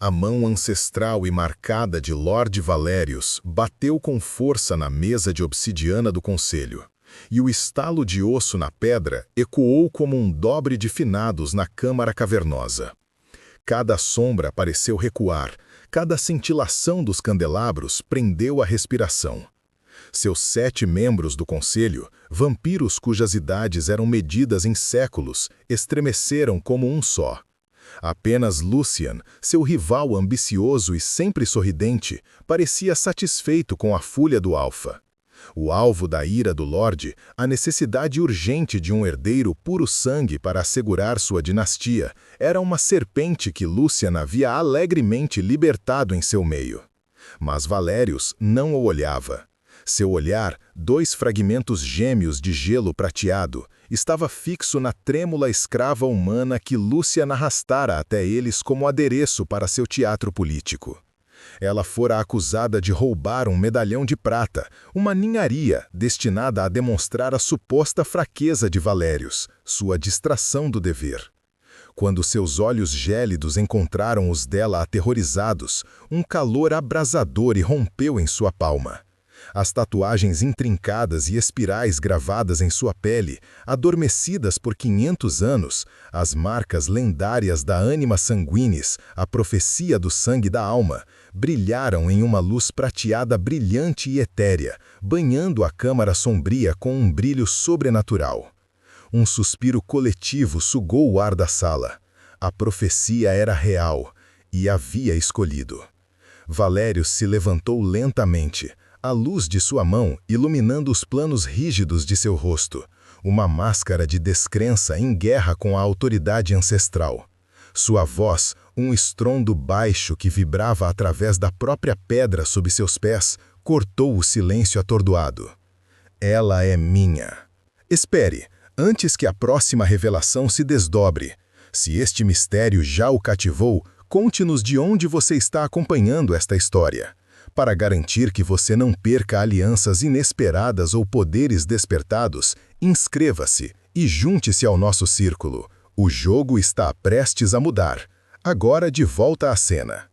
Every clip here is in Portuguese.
A mão ancestral e marcada de Lord Valérius bateu com força na mesa de obsidiana do conselho, e o estalo de osso na pedra ecoou como um dobre de finados na câmara cavernosa. Cada sombra pareceu recuar, cada cintilação dos candelabros prendeu a respiração. Seus 7 membros do conselho, vampiros cujas idades eram medidas em séculos, estremeceram como um só. Apenas Lucian, seu rival ambicioso e sempre sorridente, parecia satisfeito com a fúria do Alfa. O alvo da ira do Lorde, a necessidade urgente de um herdeiro puro sangue para assegurar sua dinastia, era uma serpente que Lucian havia alegremente libertado em seu meio. Mas Valérius não o olhava. Seu olhar, 2 fragmentos gêmeos de gelo prateado, estava fixo na trêmula escrava humana que Lucian arrastara até eles como adereço para seu teatro político. Ela fora acusada de roubar um medalhão de prata, uma ninharia destinada a demonstrar a suposta fraqueza de Valérius, sua distração do dever. Quando seus olhos gélidos encontraram os dela aterrorizados, um calor abrasador irrompeu em sua palma. As tatuagens intrincadas e espirais gravadas em sua pele, adormecidas por 500 anos, as marcas lendárias da Anima Sanguinis, a profecia do sangue da alma, brilharam em uma luz prateada brilhante e etérea, banhando a câmara sombria com um brilho sobrenatural. Um suspiro coletivo sugou o ar da sala. A profecia era real e havia escolhido. Valérius se levantou lentamente, a luz de sua mão iluminando os planos rígidos de seu rosto, uma máscara de descrença em guerra com a autoridade ancestral. Sua voz, um estrondo baixo que vibrava através da própria pedra sob seus pés, cortou o silêncio atordoado. Ela é minha. Espere, antes que a próxima revelação se desdobre. Se este mistério já o cativou, conte-nos de onde você está acompanhando esta história. Para garantir que você não perca alianças inesperadas ou poderes despertados, inscreva-se e junte-se ao nosso círculo. O jogo está prestes a mudar. Agora de volta à cena.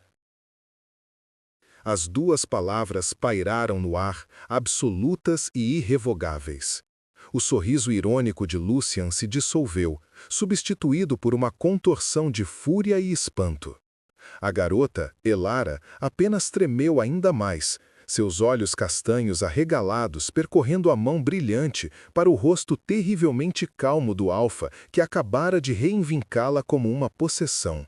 As 2 palavras pairaram no ar, absolutas e irrevogáveis. O sorriso irônico de Lucian se dissolveu, substituído por uma contorção de fúria e espanto. A garota, Elara, apenas tremeu ainda mais, seus olhos castanhos arregalados percorrendo a mão brilhante para o rosto terrivelmente calmo do Alfa que acabara de reinvincá-la como uma possessão.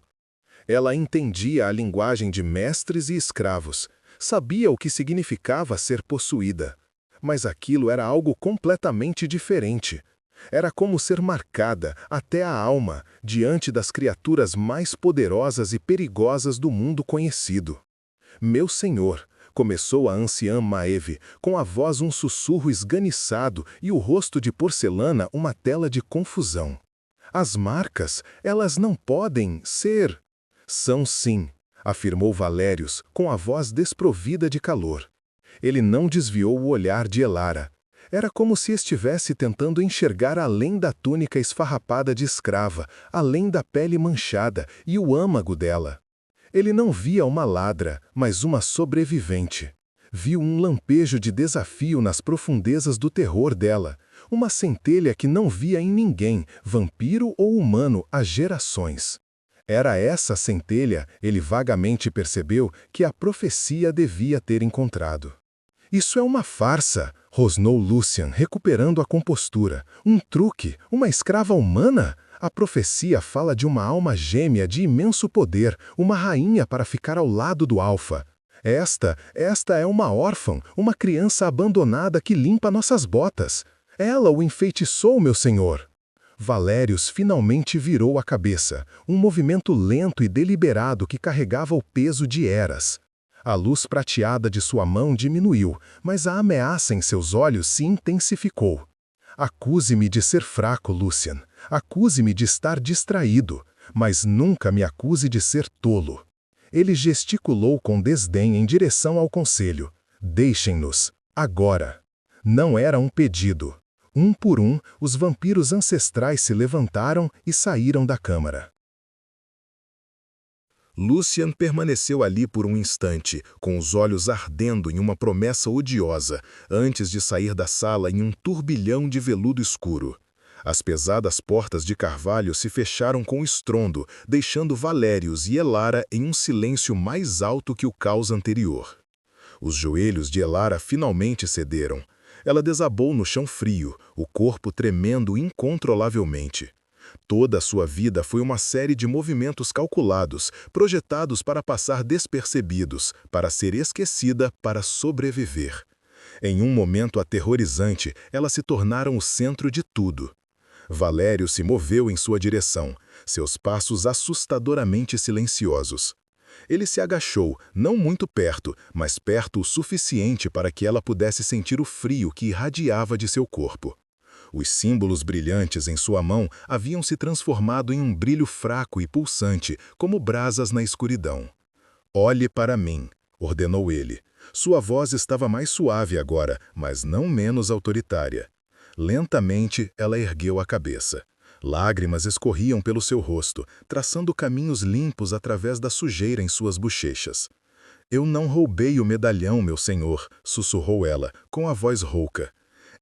Ela entendia a linguagem de mestres e escravos, sabia o que significava ser possuída. Mas aquilo era algo completamente diferente. Era como ser marcada, até a alma, diante das criaturas mais poderosas e perigosas do mundo conhecido. Meu senhor, começou a anciã Maeve, com a voz um sussurro esganiçado e o rosto de porcelana uma tela de confusão. As marcas, elas não podem ser... São sim, afirmou Valérius, com a voz desprovida de calor. Ele não desviou o olhar de Elara. Era como se estivesse tentando enxergar além da túnica esfarrapada de escrava, além da pele manchada e o âmago dela. Ele não via uma ladra, mas uma sobrevivente. Viu um lampejo de desafio nas profundezas do terror dela, uma centelha que não via em ninguém, vampiro ou humano, há gerações. Era essa centelha, ele vagamente percebeu, que a profecia devia ter encontrado. Isso é uma farsa, rosnou Lucian, recuperando a compostura. Um truque, uma escrava humana? A profecia fala de uma alma gêmea de imenso poder, uma rainha para ficar ao lado do Alfa. Esta é uma órfã, uma criança abandonada que limpa nossas botas. Ela o enfeitiçou, meu senhor. Valérius finalmente virou a cabeça, um movimento lento e deliberado que carregava o peso de eras. A luz prateada de sua mão diminuiu, mas a ameaça em seus olhos se intensificou. Acuse-me de ser fraco, Lucian. Acuse-me de estar distraído, mas nunca me acuse de ser tolo. Ele gesticulou com desdém em direção ao conselho. Deixem-nos, agora. Não era um pedido. Um por um, os vampiros ancestrais se levantaram e saíram da câmara. Lucian permaneceu ali por um instante, com os olhos ardendo em uma promessa odiosa, antes de sair da sala em um turbilhão de veludo escuro. As pesadas portas de carvalho se fecharam com estrondo, deixando Valérius e Elara em um silêncio mais alto que o caos anterior. Os joelhos de Elara finalmente cederam. Ela desabou no chão frio, o corpo tremendo incontrolavelmente. Toda a sua vida foi uma série de movimentos calculados, projetados para passar despercebidos, para ser esquecida, para sobreviver. Em um momento aterrorizante, elas se tornaram o centro de tudo. Valério se moveu em sua direção, seus passos assustadoramente silenciosos. Ele se agachou, não muito perto, mas perto o suficiente para que ela pudesse sentir o frio que irradiava de seu corpo. Os símbolos brilhantes em sua mão haviam se transformado em um brilho fraco e pulsante, como brasas na escuridão. "Olhe para mim", ordenou ele. Sua voz estava mais suave agora, mas não menos autoritária. Lentamente, ela ergueu a cabeça. Lágrimas escorriam pelo seu rosto, traçando caminhos limpos através da sujeira em suas bochechas. "Eu não roubei o medalhão, meu senhor", sussurrou ela, com a voz rouca.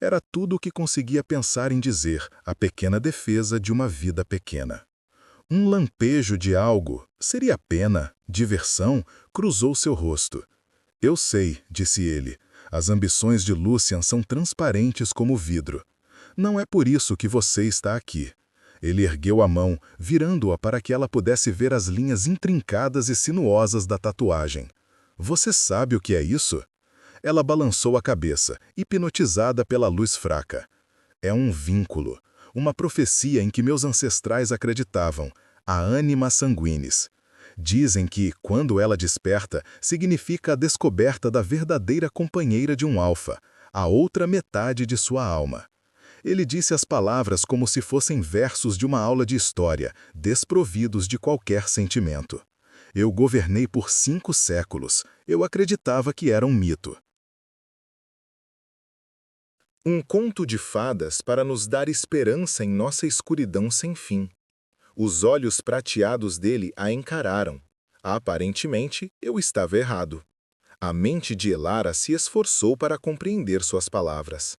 Era tudo o que conseguia pensar em dizer, a pequena defesa de uma vida pequena. Um lampejo de algo, seria pena, diversão, cruzou seu rosto. "Eu sei", disse ele, "as ambições de Lucian são transparentes como vidro. Não é por isso que você está aqui." Ele ergueu a mão, virando-a para que ela pudesse ver as linhas intrincadas e sinuosas da tatuagem. "Você sabe o que é isso?" Ela balançou a cabeça, hipnotizada pela luz fraca. "É um vínculo, uma profecia em que meus ancestrais acreditavam, a anima sanguinis. Dizem que, quando ela desperta, significa a descoberta da verdadeira companheira de um alfa, a outra metade de sua alma." Ele disse as palavras como se fossem versos de uma aula de história, desprovidos de qualquer sentimento. "Eu governei por 5 séculos. Eu acreditava que era um mito." Um conto de fadas para nos dar esperança em nossa escuridão sem fim. Os olhos prateados dele a encararam. Aparentemente, eu estava errado. A mente de Elara se esforçou para compreender suas palavras.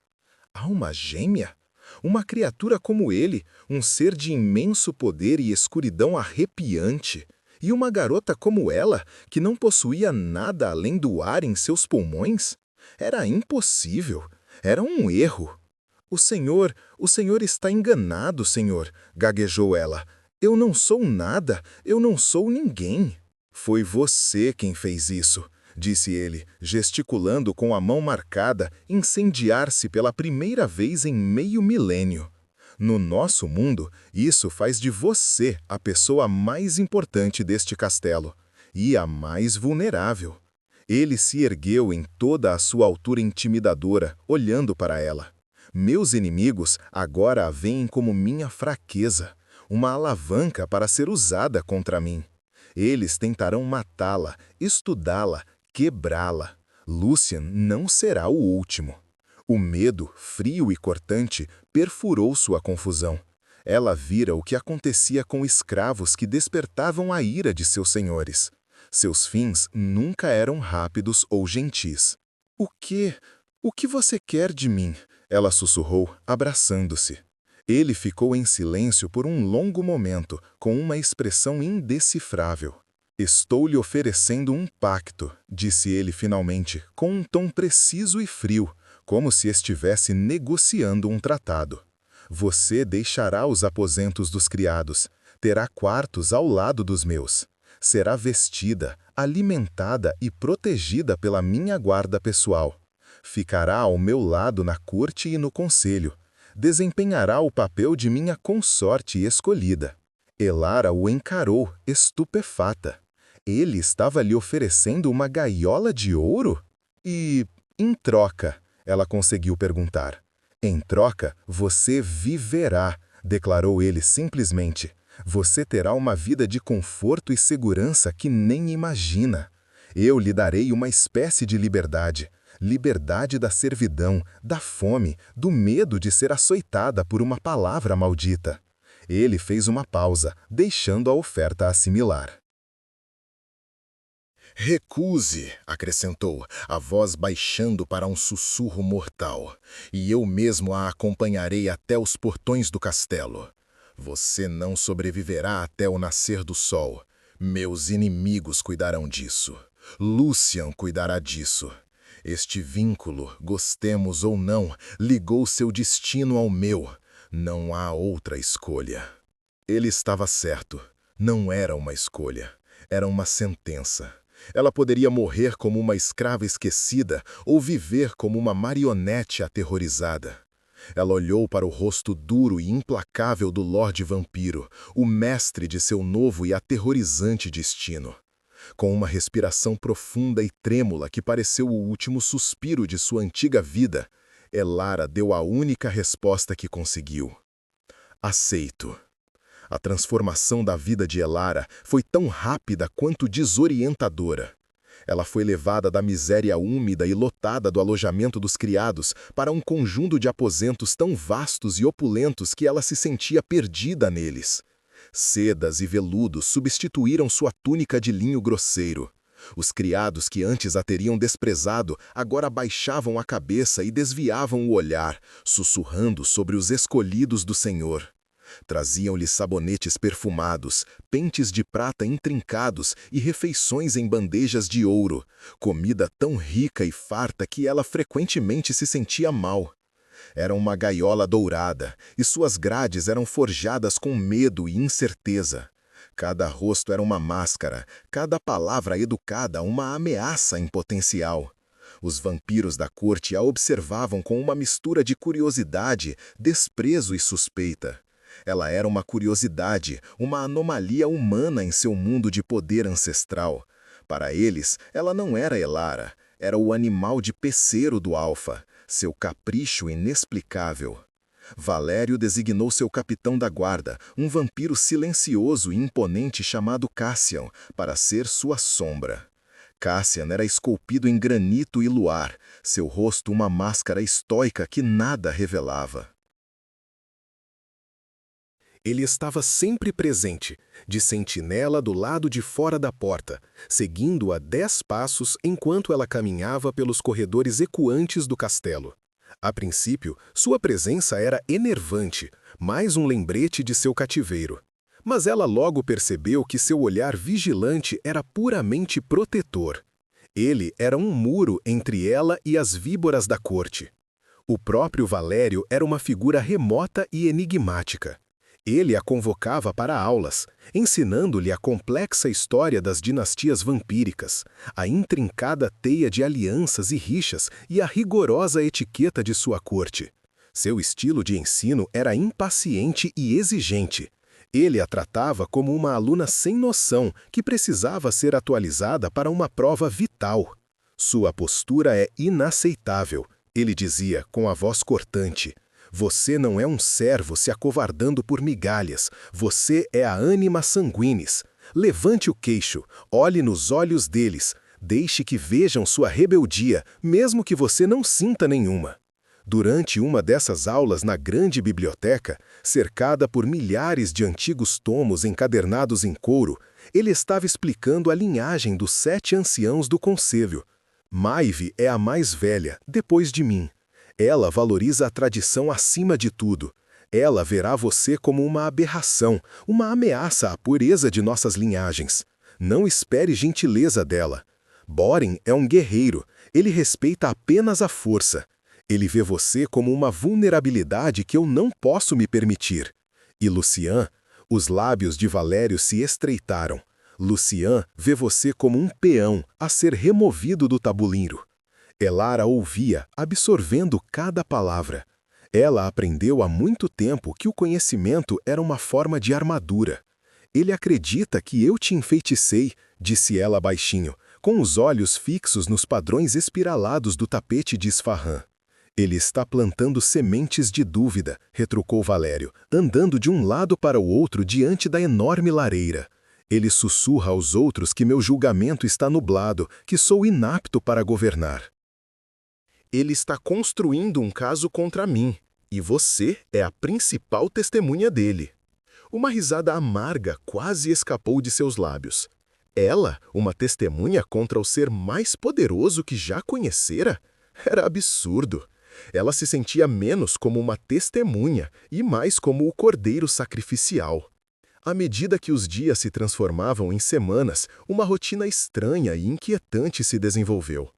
Alma gêmea? Uma criatura como ele, um ser de imenso poder e escuridão arrepiante. E uma garota como ela, que não possuía nada além do ar em seus pulmões? Era impossível. Era um erro. O senhor está enganado, senhor", gaguejou ela. "Eu não sou nada, eu não sou ninguém." "Foi você quem fez isso", disse ele, gesticulando com a mão marcada, incendiar-se pela primeira vez em meio milênio. "No nosso mundo, isso faz de você a pessoa mais importante deste castelo, e a mais vulnerável." Ele se ergueu em toda a sua altura intimidadora, olhando para ela. "Meus inimigos agora a veem como minha fraqueza, uma alavanca para ser usada contra mim. Eles tentarão matá-la, estudá-la, quebrá-la. Lucian não será o último." O medo, frio e cortante, perfurou sua confusão. Ela vira o que acontecia com escravos que despertavam a ira de seus senhores. Seus fins nunca eram rápidos ou gentis. O que você quer de mim?" Ela sussurrou, abraçando-se. Ele ficou em silêncio por um longo momento, com uma expressão indecifrável. "Estou lhe oferecendo um pacto", disse ele finalmente, com um tom preciso e frio, como se estivesse negociando um tratado. "Você deixará os aposentos dos criados, terá quartos ao lado dos meus. Será vestida, alimentada e protegida pela minha guarda pessoal. Ficará ao meu lado na corte e no conselho. Desempenhará o papel de minha consorte escolhida." Elara o encarou, estupefata. Ele estava lhe oferecendo uma gaiola de ouro? "E, em troca?" ela conseguiu perguntar. "Em troca, você viverá", declarou ele simplesmente. "Você terá uma vida de conforto e segurança que nem imagina. Eu lhe darei uma espécie de liberdade. Liberdade da servidão, da fome, do medo de ser açoitada por uma palavra maldita." Ele fez uma pausa, deixando a oferta assimilar. Recuse, acrescentou, a voz baixando para um sussurro mortal, e eu mesmo a acompanharei até os portões do castelo. Você não sobreviverá até o nascer do sol. Meus inimigos cuidarão disso. Lucian cuidará disso. Este vínculo, gostemos ou não, ligou seu destino ao meu. Não há outra escolha. Ele estava certo. Não era uma escolha. Era uma sentença. Ela poderia morrer como uma escrava esquecida ou viver como uma marionete aterrorizada. Ela olhou para o rosto duro e implacável do Lorde Vampiro, o mestre de seu novo e aterrorizante destino. Com uma respiração profunda e trêmula que pareceu o último suspiro de sua antiga vida, Elara deu a única resposta que conseguiu. Aceito. A transformação da vida de Elara foi tão rápida quanto desorientadora. Ela foi levada da miséria úmida e lotada do alojamento dos criados para um conjunto de aposentos tão vastos e opulentos que ela se sentia perdida neles. Sedas e veludos substituíram sua túnica de linho grosseiro. Os criados que antes a teriam desprezado agora baixavam a cabeça e desviavam o olhar, sussurrando sobre os escolhidos do Senhor. Traziam-lhe sabonetes perfumados, pentes de prata intrincados e refeições em bandejas de ouro, comida tão rica e farta que ela frequentemente se sentia mal. Era uma gaiola dourada, e suas grades eram forjadas com medo e incerteza. Cada rosto era uma máscara, cada palavra educada uma ameaça em potencial. Os vampiros da corte a observavam com uma mistura de curiosidade, desprezo e suspeita. Ela era uma curiosidade, uma anomalia humana em seu mundo de poder ancestral. Para eles, ela não era Elara, era o animal de peceiro do Alfa, seu capricho inexplicável. Valério designou seu capitão da guarda, um vampiro silencioso e imponente chamado Cassian, para ser sua sombra. Cassian era esculpido em granito e luar, seu rosto uma máscara estoica que nada revelava. Ele estava sempre presente, de sentinela do lado de fora da porta, seguindo-a 10 passos enquanto ela caminhava pelos corredores ecoantes do castelo. A princípio, sua presença era enervante, mais um lembrete de seu cativeiro. Mas ela logo percebeu que seu olhar vigilante era puramente protetor. Ele era um muro entre ela e as víboras da corte. O próprio Valério era uma figura remota e enigmática. Ele a convocava para aulas, ensinando-lhe a complexa história das dinastias vampíricas, a intrincada teia de alianças e rixas e a rigorosa etiqueta de sua corte. Seu estilo de ensino era impaciente e exigente. Ele a tratava como uma aluna sem noção que precisava ser atualizada para uma prova vital. Sua postura é inaceitável, ele dizia com a voz cortante. Você não é um servo se acovardando por migalhas. Você é a anima sanguinis. Levante o queixo, olhe nos olhos deles. Deixe que vejam sua rebeldia, mesmo que você não sinta nenhuma. Durante uma dessas aulas na grande biblioteca, cercada por milhares de antigos tomos encadernados em couro, ele estava explicando a linhagem dos 7 anciãos do conselho. Maeve é a mais velha, depois de mim. Ela valoriza a tradição acima de tudo. Ela verá você como uma aberração, uma ameaça à pureza de nossas linhagens. Não espere gentileza dela. Boren é um guerreiro. Ele respeita apenas a força. Ele vê você como uma vulnerabilidade que eu não posso me permitir. E Lucian, os lábios de Valério se estreitaram. Lucian vê você como um peão a ser removido do tabuleiro. Elara ouvia, absorvendo cada palavra. Ela aprendeu há muito tempo que o conhecimento era uma forma de armadura. Ele acredita que eu te enfeiticei, disse ela baixinho, com os olhos fixos nos padrões espiralados do tapete de Isfahan. Ele está plantando sementes de dúvida, retrucou Valério, andando de um lado para o outro diante da enorme lareira. Ele sussurra aos outros que meu julgamento está nublado, que sou inapto para governar. Ele está construindo um caso contra mim, e você é a principal testemunha dele. Uma risada amarga quase escapou de seus lábios. Ela, uma testemunha contra o ser mais poderoso que já conhecera? Era absurdo. Ela se sentia menos como uma testemunha e mais como o cordeiro sacrificial. À medida que os dias se transformavam em semanas, uma rotina estranha e inquietante se desenvolveu.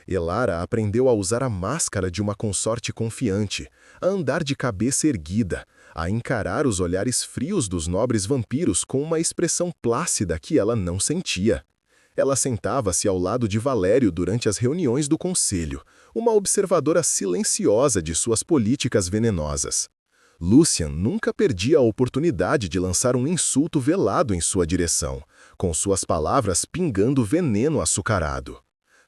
Elara aprendeu a usar a máscara de uma consorte confiante, a andar de cabeça erguida, a encarar os olhares frios dos nobres vampiros com uma expressão plácida que ela não sentia. Ela sentava-se ao lado de Valério durante as reuniões do conselho, uma observadora silenciosa de suas políticas venenosas. Lucian nunca perdia a oportunidade de lançar um insulto velado em sua direção, com suas palavras pingando veneno açucarado.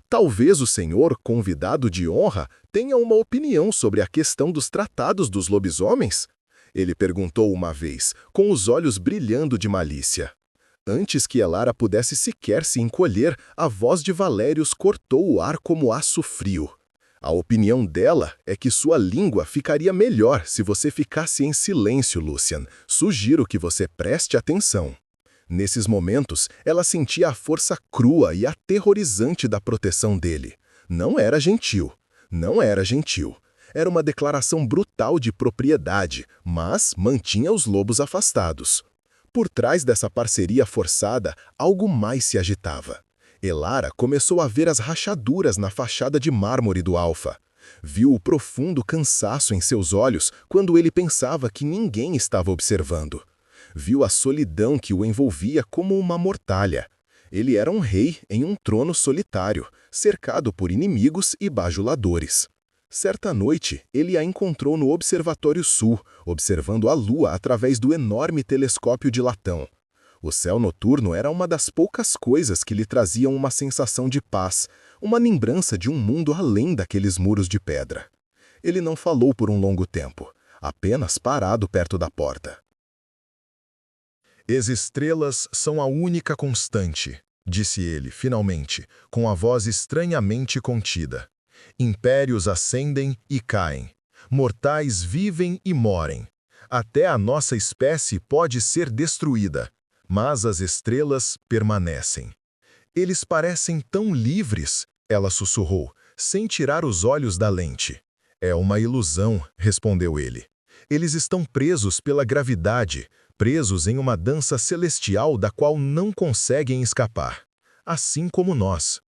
Talvez o senhor, convidado de honra, tenha uma opinião sobre a questão dos tratados dos lobisomens? Ele perguntou uma vez, com os olhos brilhando de malícia. Antes que Elara pudesse sequer se encolher, a voz de Valérius cortou o ar como aço frio. A opinião dela é que sua língua ficaria melhor se você ficasse em silêncio, Lucian. Sugiro que você preste atenção. Nesses momentos, ela sentia a força crua e aterrorizante da proteção dele. Não era gentil. Não era gentil. Era uma declaração brutal de propriedade, mas mantinha os lobos afastados. Por trás dessa parceria forçada, algo mais se agitava. Elara começou a ver as rachaduras na fachada de mármore do Alfa. Viu o profundo cansaço em seus olhos quando ele pensava que ninguém estava observando. Viu a solidão que o envolvia como uma mortalha. Ele era um rei em um trono solitário, cercado por inimigos e bajuladores. Certa noite, ele a encontrou no Observatório Sul, observando a lua através do enorme telescópio de latão. O céu noturno era uma das poucas coisas que lhe traziam uma sensação de paz, uma lembrança de um mundo além daqueles muros de pedra. Ele não falou por um longo tempo, apenas parado perto da porta. As estrelas são a única constante, disse ele, finalmente, com a voz estranhamente contida. Impérios ascendem e caem. Mortais vivem e morrem. Até a nossa espécie pode ser destruída, mas as estrelas permanecem. Eles parecem tão livres, ela sussurrou, sem tirar os olhos da lente. É uma ilusão, respondeu ele. Eles estão presos pela gravidade, presos em uma dança celestial da qual não conseguem escapar, assim como nós.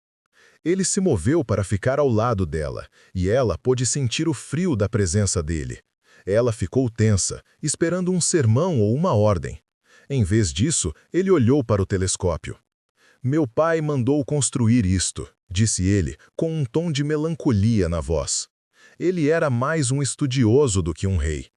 Ele se moveu para ficar ao lado dela, e ela pôde sentir o frio da presença dele. Ela ficou tensa, esperando um sermão ou uma ordem. Em vez disso, ele olhou para o telescópio. Meu pai mandou construir isto, disse ele, com um tom de melancolia na voz. Ele era mais um estudioso do que um rei.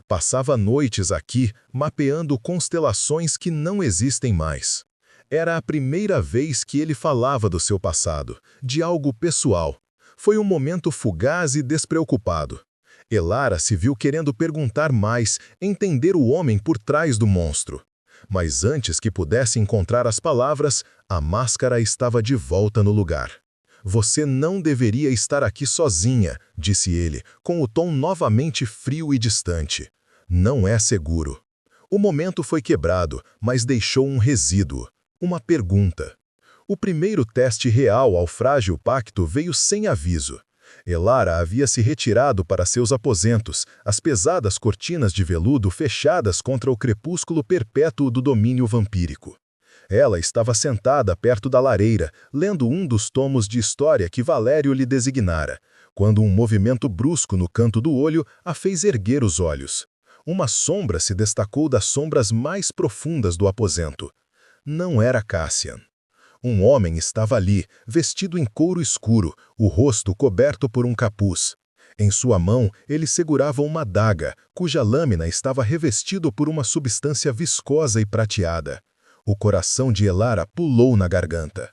Passava noites aqui, mapeando constelações que não existem mais. Era a primeira vez que ele falava do seu passado, de algo pessoal. Foi um momento fugaz e despreocupado. Elara se viu querendo perguntar mais, entender o homem por trás do monstro. Mas antes que pudesse encontrar as palavras, a máscara estava de volta no lugar. Você não deveria estar aqui sozinha, disse ele, com o tom novamente frio e distante. Não é seguro. O momento foi quebrado, mas deixou um resíduo. Uma pergunta. O primeiro teste real ao frágil pacto veio sem aviso. Elara havia se retirado para seus aposentos, as pesadas cortinas de veludo fechadas contra o crepúsculo perpétuo do domínio vampírico. Ela estava sentada perto da lareira, lendo um dos tomos de história que Valério lhe designara, quando um movimento brusco no canto do olho a fez erguer os olhos. Uma sombra se destacou das sombras mais profundas do aposento. Não era Cassian. Um homem estava ali, vestido em couro escuro, o rosto coberto por um capuz. Em sua mão, ele segurava uma adaga, cuja lâmina estava revestido por uma substância viscosa e prateada. O coração de Elara pulou na garganta.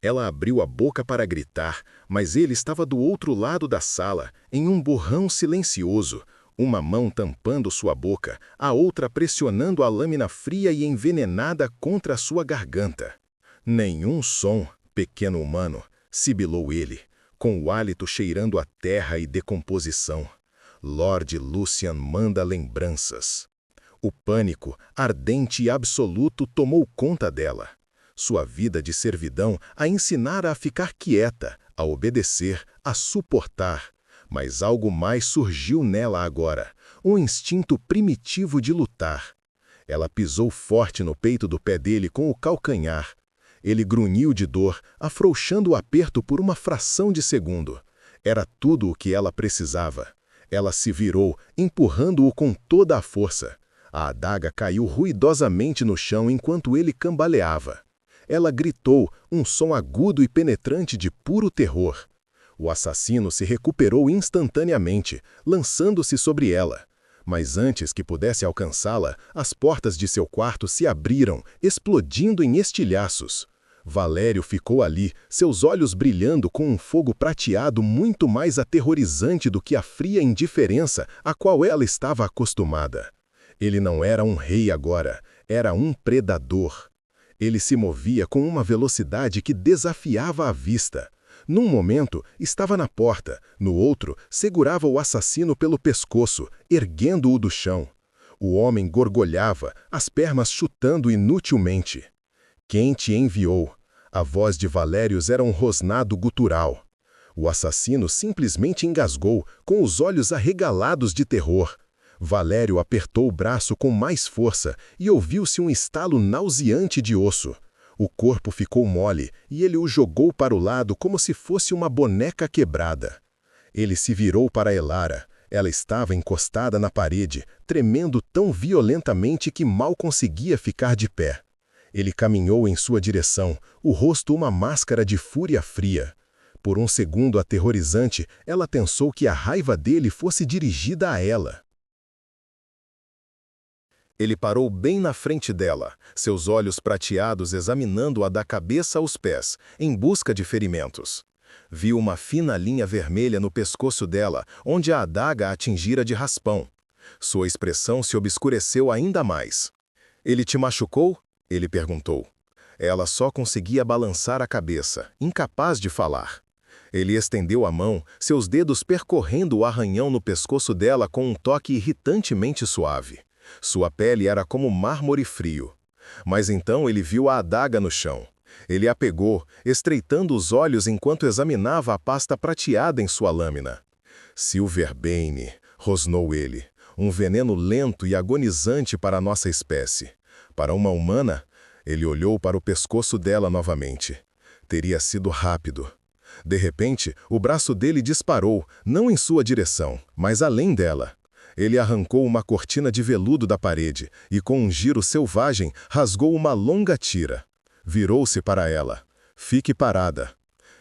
Ela abriu a boca para gritar, mas ele estava do outro lado da sala, em um borrão silencioso, uma mão tampando sua boca, a outra pressionando a lâmina fria e envenenada contra a sua garganta. Nenhum som, pequeno humano, sibilou ele, com o hálito cheirando a terra e decomposição. Lord Lucian manda lembranças. O pânico, ardente e absoluto, tomou conta dela. Sua vida de servidão a ensinara a ficar quieta, a obedecer, a suportar. Mas algo mais surgiu nela agora, um instinto primitivo de lutar. Ela pisou forte no peito do pé dele com o calcanhar. Ele grunhiu de dor, afrouxando o aperto por uma fração de segundo. Era tudo o que ela precisava. Ela se virou, empurrando-o com toda a força. A adaga caiu ruidosamente no chão enquanto ele cambaleava. Ela gritou, um som agudo e penetrante de puro terror. O assassino se recuperou instantaneamente, lançando-se sobre ela. Mas antes que pudesse alcançá-la, as portas de seu quarto se abriram, explodindo em estilhaços. Valério ficou ali, seus olhos brilhando com um fogo prateado muito mais aterrorizante do que a fria indiferença a qual ela estava acostumada. Ele não era um rei agora, era um predador. Ele se movia com uma velocidade que desafiava a vista. Num momento, estava na porta, no outro, segurava o assassino pelo pescoço, erguendo-o do chão. O homem gorgolhava, as pernas chutando inutilmente. Quem te enviou? A voz de Valérios era um rosnado gutural. O assassino simplesmente engasgou, com os olhos arregalados de terror. Valério apertou o braço com mais força e ouviu-se um estalo nauseante de osso. O corpo ficou mole e ele o jogou para o lado como se fosse uma boneca quebrada. Ele se virou para Elara. Ela estava encostada na parede, tremendo tão violentamente que mal conseguia ficar de pé. Ele caminhou em sua direção, o rosto uma máscara de fúria fria. Por um segundo aterrorizante, ela pensou que a raiva dele fosse dirigida a ela. Ele parou bem na frente dela, seus olhos prateados examinando-a da cabeça aos pés, em busca de ferimentos. Viu uma fina linha vermelha no pescoço dela, onde a adaga a atingira de raspão. Sua expressão se obscureceu ainda mais. "Ele te machucou?" ele perguntou. Ela só conseguia balançar a cabeça, incapaz de falar. Ele estendeu a mão, seus dedos percorrendo o arranhão no pescoço dela com um toque irritantemente suave. Sua pele era como mármore frio. Mas então ele viu a adaga no chão. Ele a pegou, estreitando os olhos enquanto examinava a pasta prateada em sua lâmina. "Silverbane", rosnou ele, "um veneno lento e agonizante para a nossa espécie. Para uma humana?" Ele olhou para o pescoço dela novamente. Teria sido rápido. De repente, o braço dele disparou, não em sua direção, mas além dela. Ele arrancou uma cortina de veludo da parede e, com um giro selvagem, rasgou uma longa tira. Virou-se para ela. "Fique parada."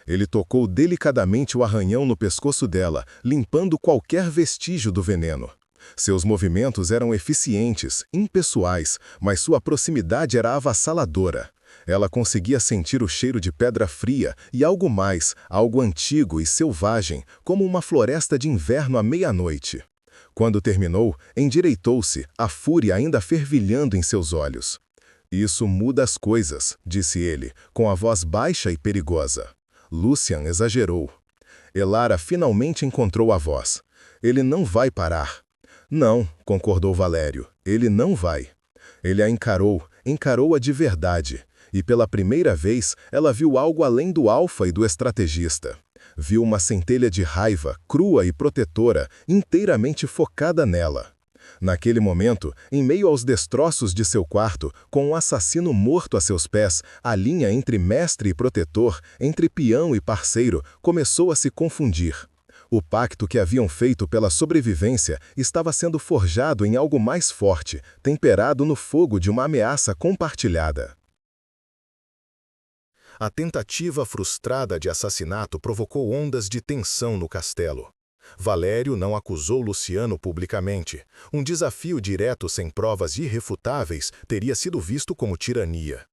Ele tocou delicadamente o arranhão no pescoço dela, limpando qualquer vestígio do veneno. Seus movimentos eram eficientes, impessoais, mas sua proximidade era avassaladora. Ela conseguia sentir o cheiro de pedra fria e algo mais, algo antigo e selvagem, como uma floresta de inverno à meia-noite. Quando terminou, endireitou-se, a fúria ainda fervilhando em seus olhos. "Isso muda as coisas", disse ele, com a voz baixa e perigosa. Lucian exagerou. Elara finalmente encontrou a voz. "Ele não vai parar." "Não", concordou Valério, "ele não vai." Ele a encarou-a de verdade. E pela primeira vez, ela viu algo além do alfa e do estrategista. Viu uma centelha de raiva, crua e protetora, inteiramente focada nela. Naquele momento, em meio aos destroços de seu quarto, com um assassino morto a seus pés, a linha entre mestre e protetor, entre peão e parceiro, começou a se confundir. O pacto que haviam feito pela sobrevivência estava sendo forjado em algo mais forte, temperado no fogo de uma ameaça compartilhada. A tentativa frustrada de assassinato provocou ondas de tensão no castelo. Valério não acusou Luciano publicamente. Um desafio direto sem provas irrefutáveis teria sido visto como tirania.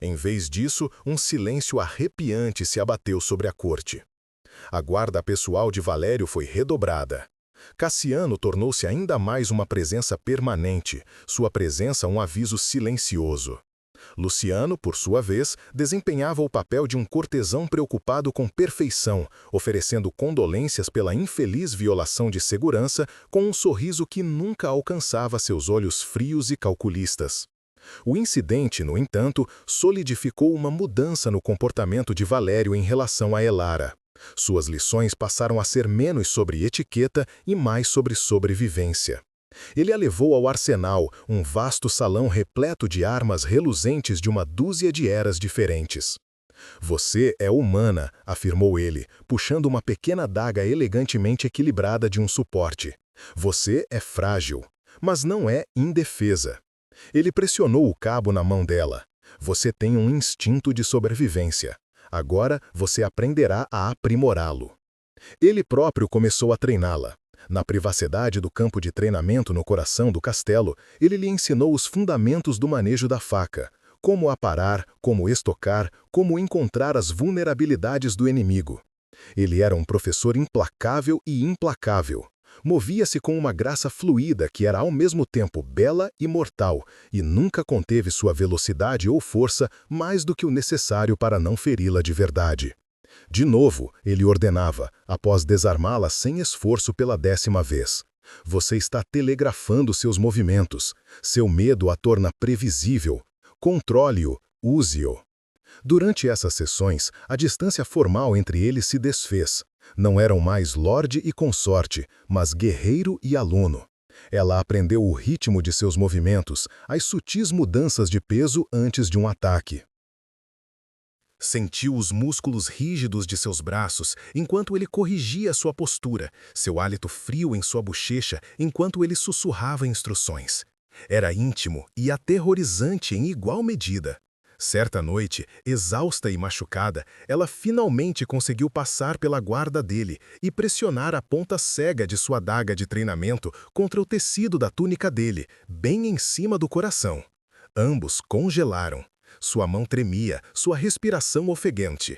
Em vez disso, um silêncio arrepiante se abateu sobre a corte. A guarda pessoal de Valério foi redobrada. Cassiano tornou-se ainda mais uma presença permanente, sua presença um aviso silencioso. Luciano, por sua vez, desempenhava o papel de um cortesão preocupado com perfeição, oferecendo condolências pela infeliz violação de segurança com um sorriso que nunca alcançava seus olhos frios e calculistas. O incidente, no entanto, solidificou uma mudança no comportamento de Valério em relação a Elara. Suas lições passaram a ser menos sobre etiqueta e mais sobre sobrevivência. Ele a levou ao arsenal, um vasto salão repleto de armas reluzentes de uma dúzia de eras diferentes. "Você é humana", afirmou ele, puxando uma pequena adaga elegantemente equilibrada de um suporte. "Você é frágil, mas não é indefesa." Ele pressionou o cabo na mão dela. "Você tem um instinto de sobrevivência. Agora você aprenderá a aprimorá-lo." Ele próprio começou a treiná-la. Na privacidade do campo de treinamento no coração do castelo, ele lhe ensinou os fundamentos do manejo da faca, como aparar, como estocar, como encontrar as vulnerabilidades do inimigo. Ele era um professor implacável e implacável. Movia-se com uma graça fluida que era ao mesmo tempo bela e mortal, e nunca conteve sua velocidade ou força mais do que o necessário para não feri-la de verdade. De novo, ele ordenava, após desarmá-la sem esforço pela 10ª vez. "Você está telegrafando seus movimentos. Seu medo a torna previsível. Controle-o, use-o." Durante essas sessões, a distância formal entre eles se desfez. Não eram mais lorde e consorte, mas guerreiro e aluno. Ela aprendeu o ritmo de seus movimentos, as sutis mudanças de peso antes de um ataque. Sentiu os músculos rígidos de seus braços enquanto ele corrigia sua postura, seu hálito frio em sua bochecha enquanto ele sussurrava instruções. Era íntimo e aterrorizante em igual medida. Certa noite, exausta e machucada, ela finalmente conseguiu passar pela guarda dele e pressionar a ponta cega de sua adaga de treinamento contra o tecido da túnica dele, bem em cima do coração. Ambos congelaram. Sua mão tremia, sua respiração ofegante.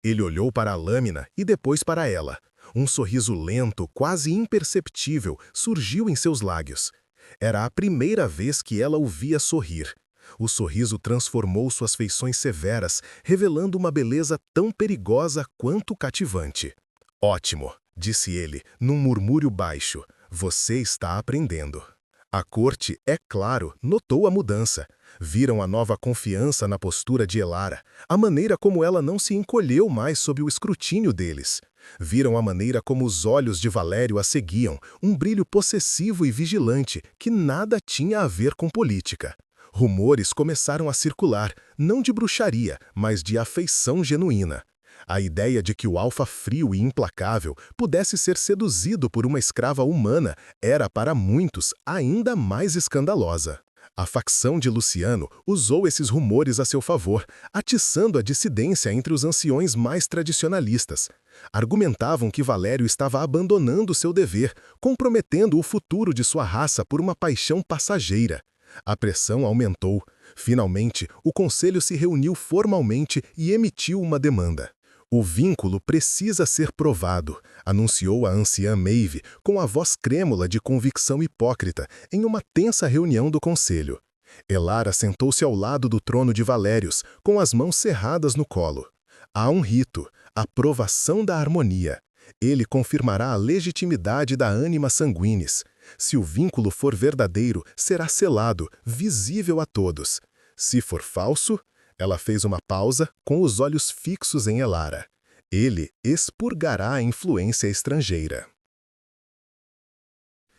Ele olhou para a lâmina e depois para ela. Um sorriso lento, quase imperceptível, surgiu em seus lábios. Era a primeira vez que ela o via sorrir. O sorriso transformou suas feições severas, revelando uma beleza tão perigosa quanto cativante. "Ótimo", disse ele, num murmúrio baixo. "Você está aprendendo." A corte, é claro, notou a mudança. Viram a nova confiança na postura de Elara, a maneira como ela não se encolheu mais sob o escrutínio deles. Viram a maneira como os olhos de Valério a seguiam, um brilho possessivo e vigilante que nada tinha a ver com política. Rumores começaram a circular, não de bruxaria, mas de afeição genuína. A ideia de que o alfa frio e implacável pudesse ser seduzido por uma escrava humana era para muitos ainda mais escandalosa. A facção de Luciano usou esses rumores a seu favor, atiçando a dissidência entre os anciões mais tradicionalistas. Argumentavam que Valério estava abandonando seu dever, comprometendo o futuro de sua raça por uma paixão passageira. A pressão aumentou. Finalmente, o conselho se reuniu formalmente e emitiu uma demanda. "O vínculo precisa ser provado", anunciou a anciã Maeve com a voz crêmula de convicção hipócrita em uma tensa reunião do conselho. Elara sentou-se ao lado do trono de Valérios, com as mãos cerradas no colo. Há um rito, a provação da harmonia. Ele confirmará a legitimidade da ânima sanguinis. Se o vínculo for verdadeiro, será selado, visível a todos. Se for falso... Ela fez uma pausa, com os olhos fixos em Elara. "Ele expurgará a influência estrangeira.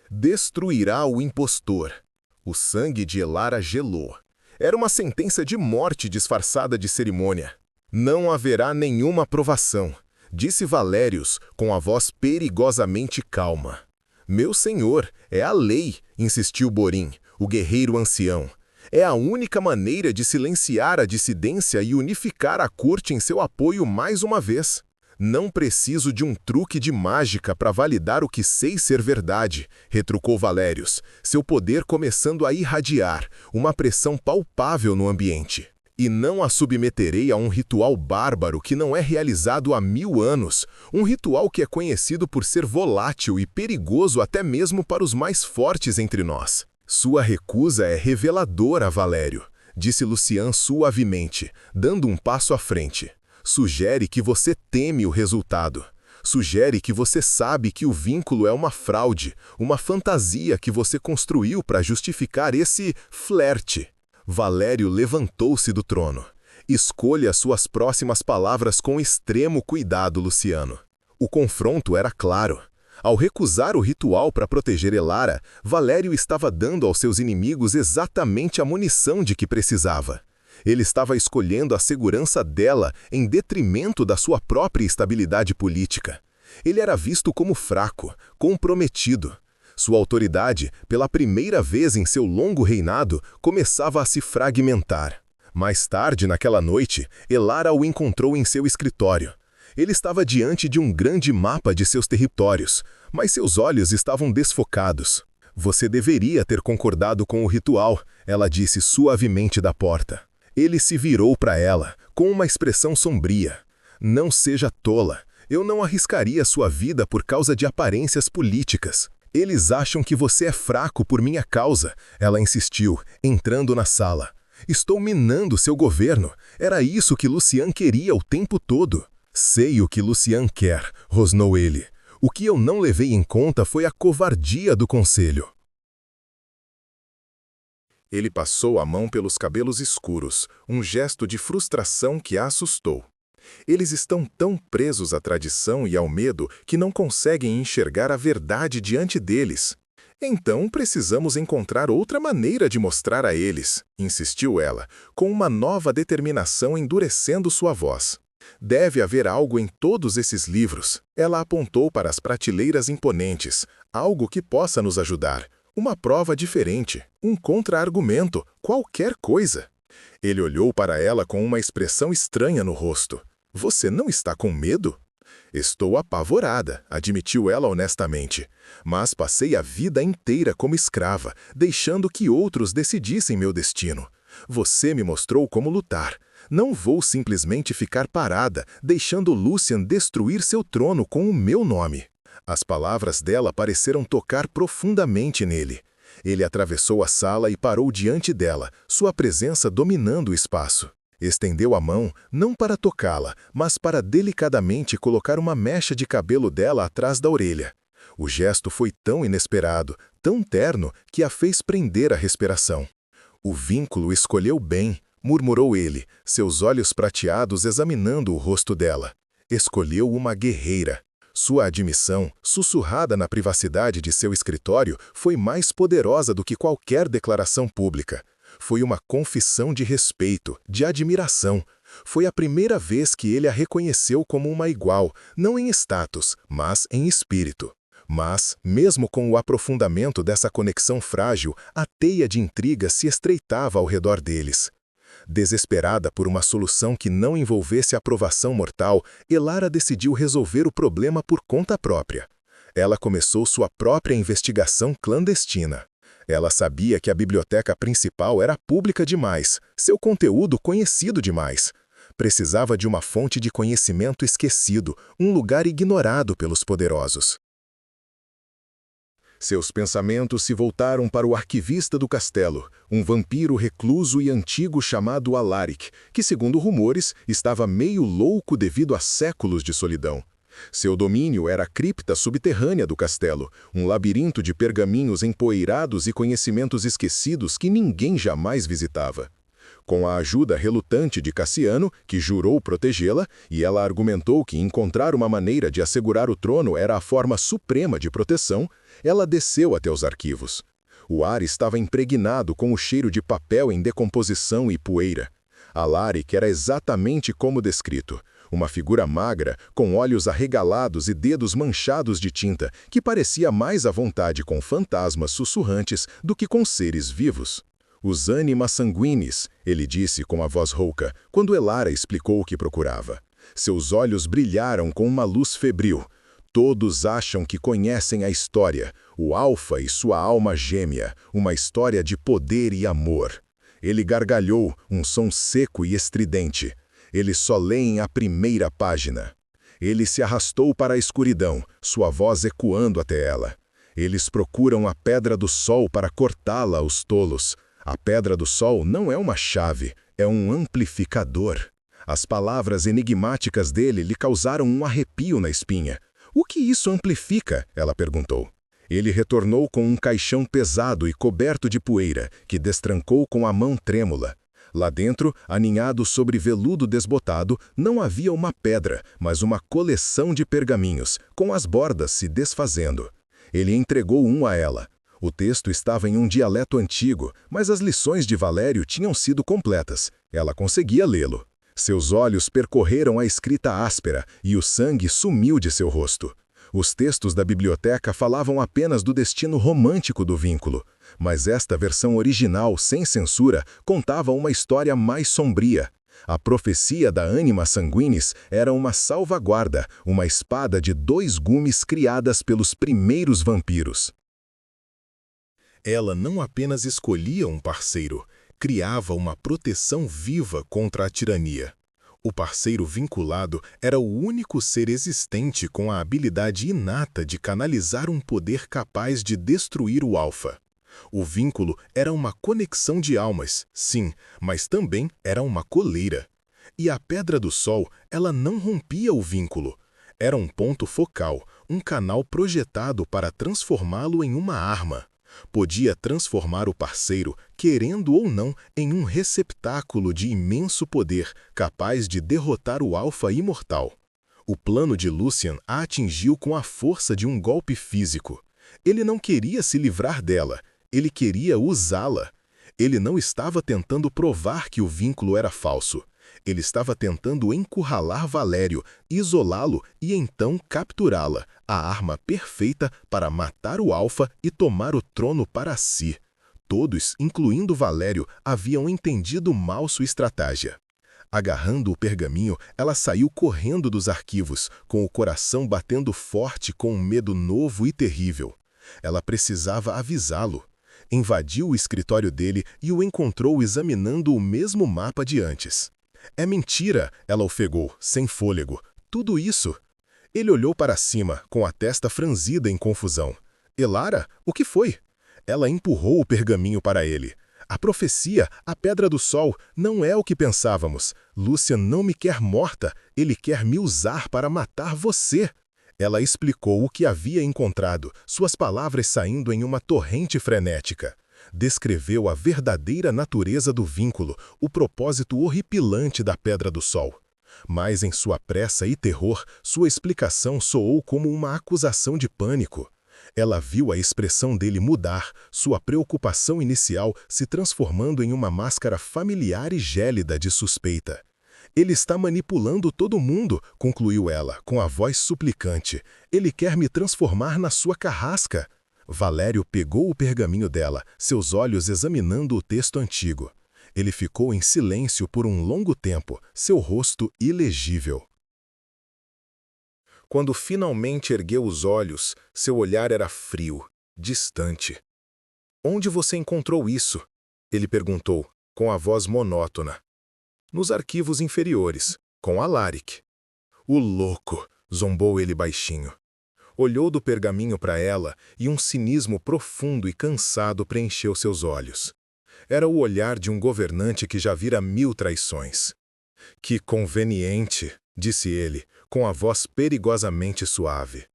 Destruirá o impostor." O sangue de Elara gelou. Era uma sentença de morte disfarçada de cerimônia. "Não haverá nenhuma provação", disse Valérios, com a voz perigosamente calma. "Meu senhor, é a lei", insistiu Borim, o guerreiro ancião. "É a única maneira de silenciar a dissidência e unificar a corte em seu apoio mais uma vez. Não preciso de um truque de mágica para validar o que sei ser verdade", retrucou Valérios, seu poder começando a irradiar, uma pressão palpável no ambiente. "E não a submeterei a um ritual bárbaro que não é realizado há 1000 anos, um ritual que é conhecido por ser volátil e perigoso até mesmo para os mais fortes entre nós." Sua recusa é reveladora, Valério. disse Lucian suavemente, dando um passo à frente. Sugere que você teme o resultado. Sugere que você sabe que o vínculo é uma fraude, uma fantasia que você construiu para justificar esse flerte. Valério levantou-se do trono. Escolha suas próximas palavras com extremo cuidado, Luciano. O confronto era claro. Ao recusar o ritual para proteger Elara, Valério estava dando aos seus inimigos exatamente a munição de que precisava. Ele estava escolhendo a segurança dela em detrimento da sua própria estabilidade política. Ele era visto como fraco, comprometido. Sua autoridade, pela primeira vez em seu longo reinado, começava a se fragmentar. Mais tarde, naquela noite, Elara o encontrou em seu escritório. Ele estava diante de um grande mapa de seus territórios, mas seus olhos estavam desfocados. Você deveria ter concordado com o ritual, ela disse suavemente da porta. Ele se virou para ela, com uma expressão sombria. Não seja tola. Eu não arriscaria sua vida por causa de aparências políticas. Eles acham que você é fraco por minha causa, ela insistiu, entrando na sala. Estou minando seu governo. Era isso que Lucian queria o tempo todo. Sei o que Lucian quer, rosnou ele. O que eu não levei em conta foi a covardia do conselho. Ele passou a mão pelos cabelos escuros, um gesto de frustração que a assustou. Eles estão tão presos à tradição e ao medo que não conseguem enxergar a verdade diante deles. Então precisamos encontrar outra maneira de mostrar a eles, insistiu ela, com uma nova determinação endurecendo sua voz. Deve haver algo em todos esses livros. Ela apontou para as prateleiras imponentes, algo que possa nos ajudar. Uma prova diferente, um contra-argumento, qualquer coisa. Ele olhou para ela com uma expressão estranha no rosto. Você não está com medo? Estou apavorada, admitiu ela honestamente. Mas passei a vida inteira como escrava, deixando que outros decidissem meu destino. Você me mostrou como lutar. Não vou simplesmente ficar parada, deixando Lucian destruir seu trono com o meu nome. As palavras dela pareceram tocar profundamente nele. Ele atravessou a sala e parou diante dela, sua presença dominando o espaço. Estendeu a mão, não para tocá-la, mas para delicadamente colocar uma mecha de cabelo dela atrás da orelha. O gesto foi tão inesperado, tão terno, que a fez prender a respiração. O vínculo escolheu bem, murmurou ele, seus olhos prateados examinando o rosto dela. Escolheu uma guerreira. Sua admissão, sussurrada na privacidade de seu escritório, foi mais poderosa do que qualquer declaração pública. Foi uma confissão de respeito, de admiração. Foi a primeira vez que ele a reconheceu como uma igual, não em status, mas em espírito. Mas, mesmo com o aprofundamento dessa conexão frágil, a teia de intriga se estreitava ao redor deles. Desesperada por uma solução que não envolvesse aprovação mortal, Elara decidiu resolver o problema por conta própria. Ela começou sua própria investigação clandestina. Ela sabia que a biblioteca principal era pública demais, seu conteúdo conhecido demais. Precisava de uma fonte de conhecimento esquecido, um lugar ignorado pelos poderosos. Seus pensamentos se voltaram para o arquivista do castelo, um vampiro recluso e antigo chamado Alaric, que, segundo rumores, estava meio louco devido a séculos de solidão. Seu domínio era a cripta subterrânea do castelo, um labirinto de pergaminhos empoeirados e conhecimentos esquecidos que ninguém jamais visitava. Com a ajuda relutante de Cassiano, que jurou protegê-la, e ela argumentou que encontrar uma maneira de assegurar o trono era a forma suprema de proteção, ela desceu até os arquivos. O ar estava impregnado com o cheiro de papel em decomposição e poeira. Alaric era exatamente como descrito, uma figura magra, com olhos arregalados e dedos manchados de tinta, que parecia mais à vontade com fantasmas sussurrantes do que com seres vivos. Os anima sanguinis, ele disse com a voz rouca, quando Elara explicou o que procurava. Seus olhos brilharam com uma luz febril. Todos acham que conhecem a história, o Alfa e sua alma gêmea, uma história de poder e amor. Ele gargalhou, um som seco e estridente. Eles só leem a primeira página. Ele se arrastou para a escuridão, sua voz ecoando até ela. Eles procuram a pedra do sol para cortá-la aos tolos. A Pedra do Sol não é uma chave, é um amplificador. As palavras enigmáticas dele lhe causaram um arrepio na espinha. O que isso amplifica? Ela perguntou. Ele retornou com um caixão pesado e coberto de poeira, que destrancou com a mão trêmula. Lá dentro, aninhado sobre veludo desbotado, não havia uma pedra, mas uma coleção de pergaminhos, com as bordas se desfazendo. Ele entregou um a ela. O texto estava em um dialeto antigo, mas as lições de Valério tinham sido completas. Ela conseguia lê-lo. Seus olhos percorreram a escrita áspera e o sangue sumiu de seu rosto. Os textos da biblioteca falavam apenas do destino romântico do vínculo, mas esta versão original, sem censura, contava uma história mais sombria. A profecia da Anima Sanguinis era uma salvaguarda, uma espada de 2 gumes criadas pelos primeiros vampiros. Ela não apenas escolhia um parceiro, criava uma proteção viva contra a tirania. O parceiro vinculado era o único ser existente com a habilidade inata de canalizar um poder capaz de destruir o alfa. O vínculo era uma conexão de almas, sim, mas também era uma coleira. E a Pedra do Sol, ela não rompia o vínculo. Era um ponto focal, um canal projetado para transformá-lo em uma arma. Podia transformar o parceiro, querendo ou não, em um receptáculo de imenso poder, capaz de derrotar o alfa imortal. O plano de Lucian a atingiu com a força de um golpe físico. Ele não queria se livrar dela, ele queria usá-la. Ele não estava tentando provar que o vínculo era falso. Ele estava tentando encurralar Valério, isolá-lo e então capturá-la, a arma perfeita para matar o alfa e tomar o trono para si. Todos, incluindo Valério, haviam entendido mal sua estratégia. Agarrando o pergaminho, ela saiu correndo dos arquivos, com o coração batendo forte com um medo novo e terrível. Ela precisava avisá-lo. Invadiu o escritório dele e o encontrou examinando o mesmo mapa de antes. É mentira, ela ofegou, sem fôlego. Tudo isso. Ele olhou para cima, com a testa franzida em confusão. Elara, o que foi? Ela empurrou o pergaminho para ele. A profecia, a Pedra do Sol, não é o que pensávamos. Lucian não me quer morta, ele quer me usar para matar você. Ela explicou o que havia encontrado, suas palavras saindo em uma torrente frenética. Descreveu a verdadeira natureza do vínculo, o propósito horripilante da Pedra do Sol. Mas em sua pressa e terror, sua explicação soou como uma acusação de pânico. Ela viu a expressão dele mudar, sua preocupação inicial se transformando em uma máscara familiar e gélida de suspeita. Ele está manipulando todo mundo, concluiu ela, com a voz suplicante. Ele quer me transformar na sua carrasca. Valério pegou o pergaminho dela, seus olhos examinando o texto antigo. Ele ficou em silêncio por um longo tempo, seu rosto ilegível. Quando finalmente ergueu os olhos, seu olhar era frio, distante. Onde você encontrou isso? Ele perguntou, com a voz monótona. Nos arquivos inferiores, com Alaric. O louco, zombou ele baixinho. Olhou do pergaminho para ela e um cinismo profundo e cansado preencheu seus olhos. Era o olhar de um governante que já vira 1000 traições. Que conveniente, disse ele, com a voz perigosamente suave.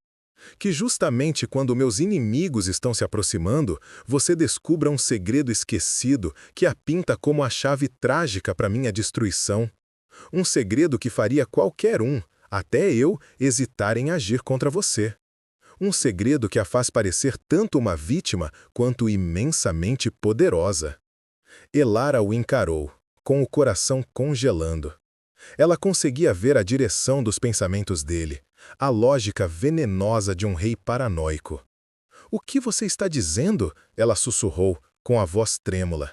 Que justamente quando meus inimigos estão se aproximando, você descubra um segredo esquecido que a pinta como a chave trágica para minha destruição. Um segredo que faria qualquer um, até eu, hesitar em agir contra você. Um segredo que a faz parecer tanto uma vítima quanto imensamente poderosa. Elara o encarou, com o coração congelando. Ela conseguia ver a direção dos pensamentos dele, a lógica venenosa de um rei paranoico. O que você está dizendo? Ela sussurrou, com a voz trêmula.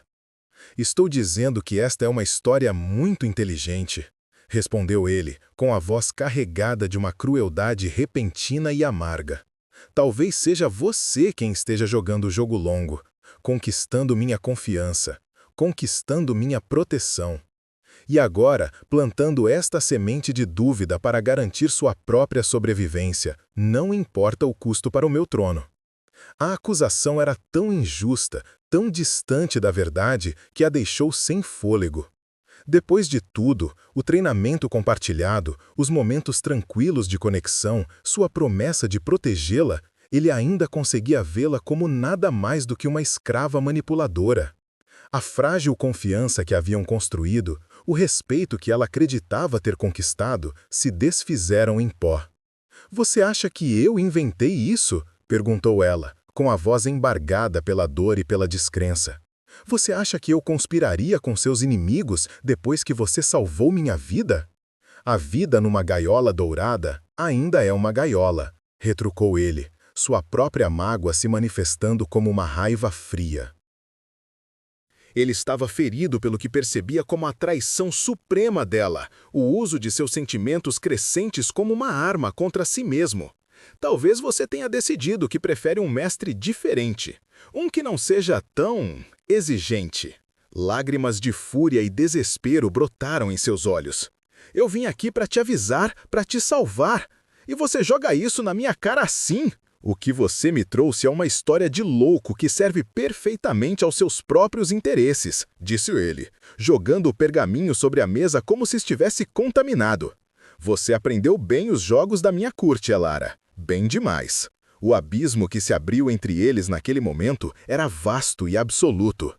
Estou dizendo que esta é uma história muito inteligente, respondeu ele, com a voz carregada de uma crueldade repentina e amarga. Talvez seja você quem esteja jogando o jogo longo, conquistando minha confiança, conquistando minha proteção. E agora, plantando esta semente de dúvida para garantir sua própria sobrevivência, não importa o custo para o meu trono. A acusação era tão injusta, tão distante da verdade que a deixou sem fôlego. Depois de tudo, o treinamento compartilhado, os momentos tranquilos de conexão, sua promessa de protegê-la, ele ainda conseguia vê-la como nada mais do que uma escrava manipuladora. A frágil confiança que haviam construído, o respeito que ela acreditava ter conquistado, se desfizeram em pó. "Você acha que eu inventei isso?" perguntou ela, com a voz embargada pela dor e pela descrença. "Você acha que eu conspiraria com seus inimigos depois que você salvou minha vida?" "A vida numa gaiola dourada ainda é uma gaiola", retrucou ele, sua própria mágoa se manifestando como uma raiva fria. Ele estava ferido pelo que percebia como a traição suprema dela, o uso de seus sentimentos crescentes como uma arma contra si mesmo. Talvez você tenha decidido que prefere um mestre diferente, um que não seja tão exigente. Lágrimas de fúria e desespero brotaram em seus olhos. "Eu vim aqui para te avisar, para te salvar, e você joga isso na minha cara assim? O que você me trouxe é uma história de louco que serve perfeitamente aos seus próprios interesses", disse ele, jogando o pergaminho sobre a mesa como se estivesse contaminado. "Você aprendeu bem os jogos da minha corte, Elara. Bem demais." O abismo que se abriu entre eles naquele momento era vasto e absoluto.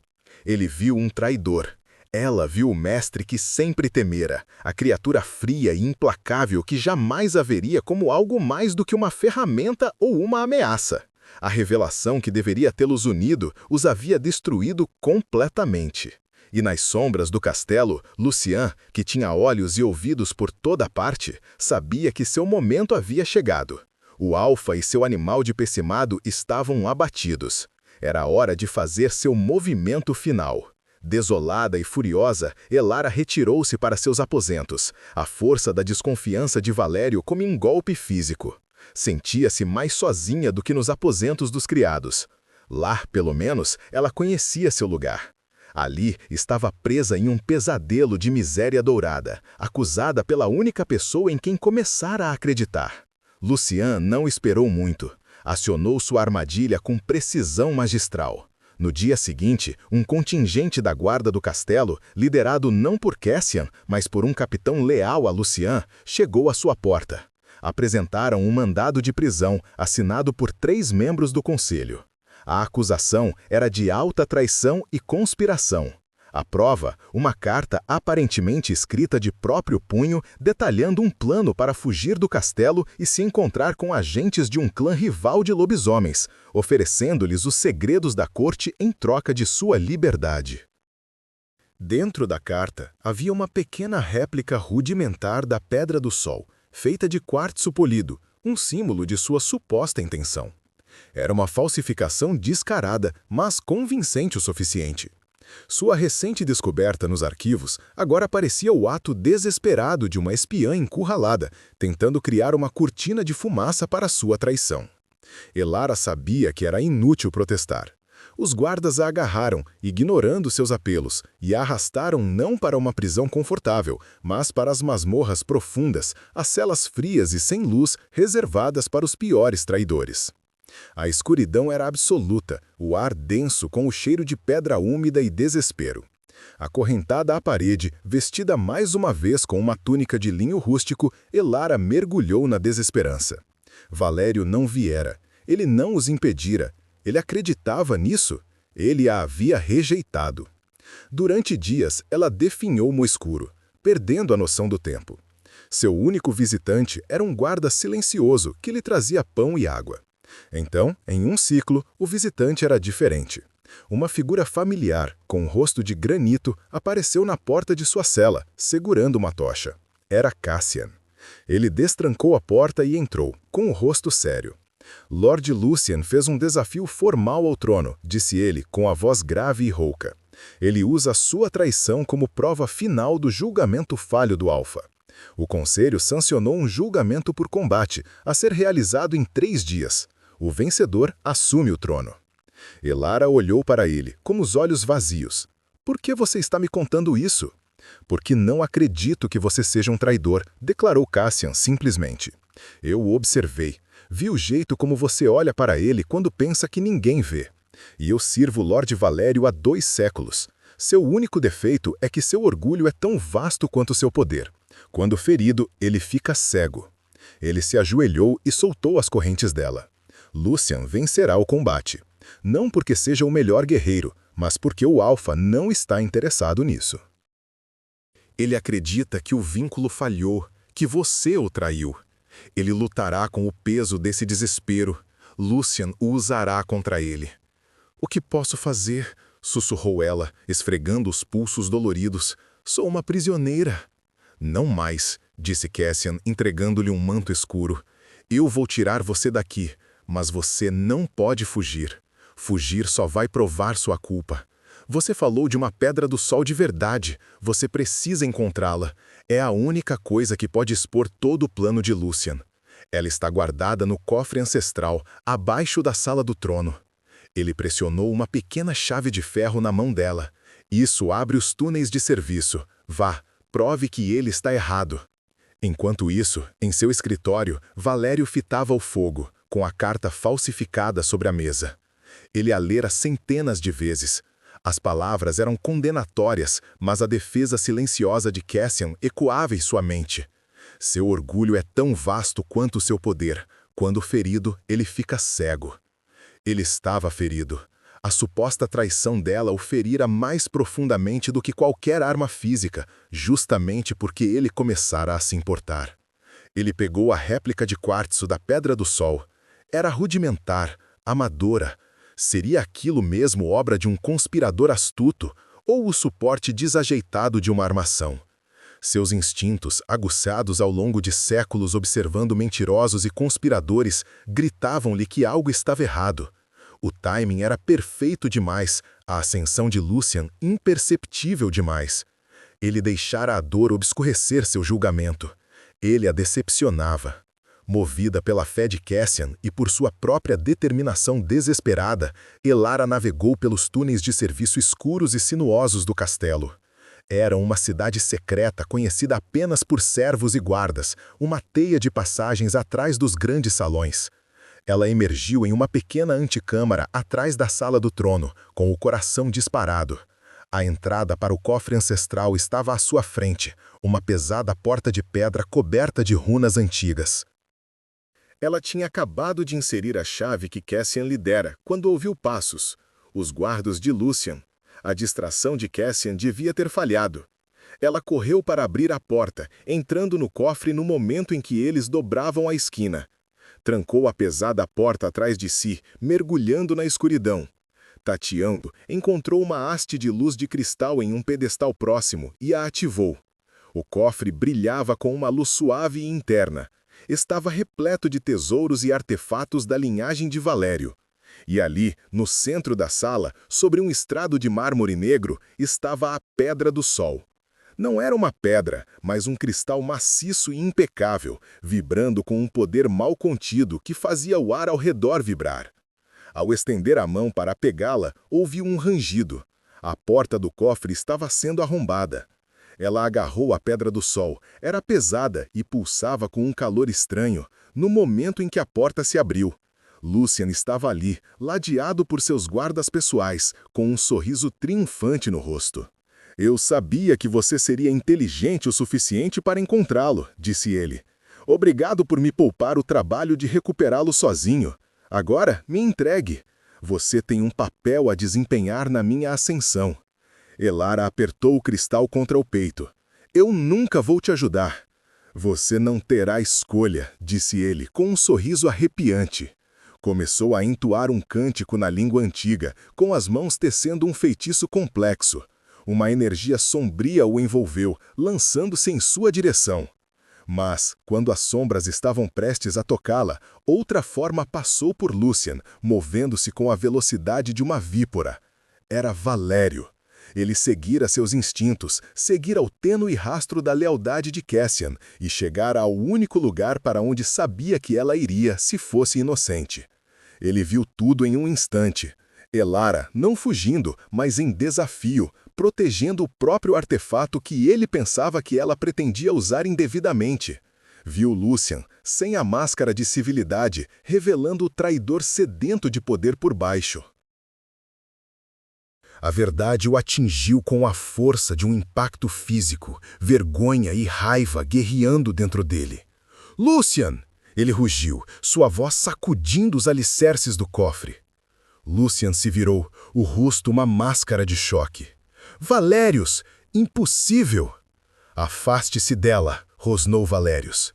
Ele viu um traidor. Ela viu o mestre que sempre temera, a criatura fria e implacável que jamais a veria como algo mais do que uma ferramenta ou uma ameaça. A revelação que deveria tê-los unido os havia destruído completamente. E nas sombras do castelo, Lucien, que tinha olhos e ouvidos por toda parte, sabia que seu momento havia chegado. O alfa e seu animal de pessimado estavam abatidos. Era hora de fazer seu movimento final. Desolada e furiosa, Elara retirou-se para seus aposentos, a força da desconfiança de Valério como um golpe físico. Sentia-se mais sozinha do que nos aposentos dos criados. Lá, pelo menos, ela conhecia seu lugar. Ali estava presa em um pesadelo de miséria dourada, acusada pela única pessoa em quem começara a acreditar. Lucien não esperou muito. Acionou sua armadilha com precisão magistral. No dia seguinte, um contingente da guarda do castelo, liderado não por Cassian, mas por um capitão leal a Lucien, chegou à sua porta. Apresentaram um mandado de prisão, assinado por 3 membros do conselho. A acusação era de alta traição e conspiração. A prova, uma carta aparentemente escrita de próprio punho, detalhando um plano para fugir do castelo e se encontrar com agentes de um clã rival de lobisomens, oferecendo-lhes os segredos da corte em troca de sua liberdade. Dentro da carta, havia uma pequena réplica rudimentar da Pedra do Sol, feita de quartzo polido, um símbolo de sua suposta intenção. Era uma falsificação descarada, mas convincente o suficiente. Sua recente descoberta nos arquivos agora parecia o ato desesperado de uma espiã encurralada, tentando criar uma cortina de fumaça para sua traição. Elara sabia que era inútil protestar. Os guardas a agarraram, ignorando seus apelos, e a arrastaram não para uma prisão confortável, mas para as masmorras profundas, as celas frias e sem luz reservadas para os piores traidores. A escuridão era absoluta, o ar denso com o cheiro de pedra úmida e desespero. Acorrentada à parede, vestida mais uma vez com uma túnica de linho rústico, Elara mergulhou na desesperança. Valério não viera. Ele não os impedira. Ele acreditava nisso. Ele a havia rejeitado. Durante dias, ela definhou no escuro, perdendo a noção do tempo. Seu único visitante era um guarda silencioso que lhe trazia pão e água. Então, em um ciclo, o visitante era diferente. Uma figura familiar, com um rosto de granito, apareceu na porta de sua cela, segurando uma tocha. Era Cassian. Ele destrancou a porta e entrou, com o rosto sério. Lord Lucien fez um desafio formal ao trono, disse ele, com a voz grave e rouca. Ele usa a sua traição como prova final do julgamento falho do Alfa. O conselho sancionou um julgamento por combate, a ser realizado em 3 dias. O vencedor assume o trono. Elara olhou para ele, com os olhos vazios. "Por que você está me contando isso?" "Porque não acredito que você seja um traidor", declarou Cassian simplesmente. "Eu o observei. Vi o jeito como você olha para ele quando pensa que ninguém vê. E eu sirvo Lord Valério há 2 séculos. Seu único defeito é que seu orgulho é tão vasto quanto seu poder. Quando ferido, ele fica cego. Ele se ajoelhou e soltou as correntes dela. Lucian vencerá o combate. Não porque seja o melhor guerreiro, mas porque o Alpha não está interessado nisso. Ele acredita que o vínculo falhou, que você o traiu. Ele lutará com o peso desse desespero. Lucian o usará contra ele. O que posso fazer? Sussurrou ela, esfregando os pulsos doloridos. Sou uma prisioneira. Não mais, disse Cassian, entregando-lhe um manto escuro. Eu vou tirar você daqui, mas você não pode fugir. Fugir só vai provar sua culpa. Você falou de uma pedra do sol de verdade. Você precisa encontrá-la. É a única coisa que pode expor todo o plano de Lucian. Ela está guardada no cofre ancestral, abaixo da sala do trono. Ele pressionou uma pequena chave de ferro na mão dela. Isso abre os túneis de serviço. Vá, prove que ele está errado. Enquanto isso, em seu escritório, Valério fitava o fogo, com a carta falsificada sobre a mesa. Ele a lera centenas de vezes. As palavras eram condenatórias, mas a defesa silenciosa de Cassian ecoava em sua mente. Seu orgulho é tão vasto quanto seu poder. Quando ferido, ele fica cego. Ele estava ferido. A suposta traição dela o ferira mais profundamente do que qualquer arma física, justamente porque ele começara a se importar. Ele pegou a réplica de quartzo da Pedra do Sol. Era rudimentar, amadora. Seria aquilo mesmo obra de um conspirador astuto ou o suporte desajeitado de uma armação? Seus instintos, aguçados ao longo de séculos observando mentirosos e conspiradores, gritavam-lhe que algo estava errado. O timing era perfeito demais, a ascensão de Lucian imperceptível demais. Ele deixara a dor obscurecer seu julgamento. Ele a decepcionava. Movida pela fé de Cassian e por sua própria determinação desesperada, Elara navegou pelos túneis de serviço escuros e sinuosos do castelo. Era uma cidade secreta conhecida apenas por servos e guardas, uma teia de passagens atrás dos grandes salões. Ela emergiu em uma pequena antecâmara atrás da sala do trono, com o coração disparado. A entrada para o cofre ancestral estava à sua frente, uma pesada porta de pedra coberta de runas antigas. Ela tinha acabado de inserir a chave que Cassian lhe dera quando ouviu passos. Os guardas de Lucian. A distração de Cassian devia ter falhado. Ela correu para abrir a porta, entrando no cofre no momento em que eles dobravam a esquina. Trancou a pesada porta atrás de si, mergulhando na escuridão. Tateando, encontrou uma haste de luz de cristal em um pedestal próximo e a ativou. O cofre brilhava com uma luz suave e interna. Estava repleto de tesouros e artefatos da linhagem de Valério. E ali, no centro da sala, sobre um estrado de mármore negro, estava a Pedra do Sol. Não era uma pedra, mas um cristal maciço e impecável, vibrando com um poder mal contido que fazia o ar ao redor vibrar. Ao estender a mão para pegá-la, ouviu um rangido. A porta do cofre estava sendo arrombada. Ela agarrou a Pedra do Sol. Era pesada e pulsava com um calor estranho, no momento em que a porta se abriu. Lucian estava ali, ladeado por seus guardas pessoais, com um sorriso triunfante no rosto. Eu sabia que você seria inteligente o suficiente para encontrá-lo, disse ele. Obrigado por me poupar o trabalho de recuperá-lo sozinho. Agora, me entregue. Você tem um papel a desempenhar na minha ascensão. Elara apertou o cristal contra o peito. Eu nunca vou te ajudar. Você não terá escolha, disse ele, com um sorriso arrepiante. Começou a entoar um cântico na língua antiga, com as mãos tecendo um feitiço complexo. Uma energia sombria o envolveu, lançando-se em sua direção. Mas, quando as sombras estavam prestes a tocá-la, outra forma passou por Lucian, movendo-se com a velocidade de uma víbora. Era Valério. Ele seguira seus instintos, seguira o tênue rastro da lealdade de Cassian e chegara ao único lugar para onde sabia que ela iria se fosse inocente. Ele viu tudo em um instante. Elara, não fugindo, mas em desafio, protegendo o próprio artefato que ele pensava que ela pretendia usar indevidamente. Viu Lucian, sem a máscara de civilidade, revelando o traidor sedento de poder por baixo. A verdade o atingiu com a força de um impacto físico, vergonha e raiva guerreando dentro dele. "Lucian!" ele rugiu, sua voz sacudindo os alicerces do cofre. Lucian se virou, o rosto uma máscara de choque. "Valérios! Impossível!" "Afaste-se dela!" rosnou Valérios.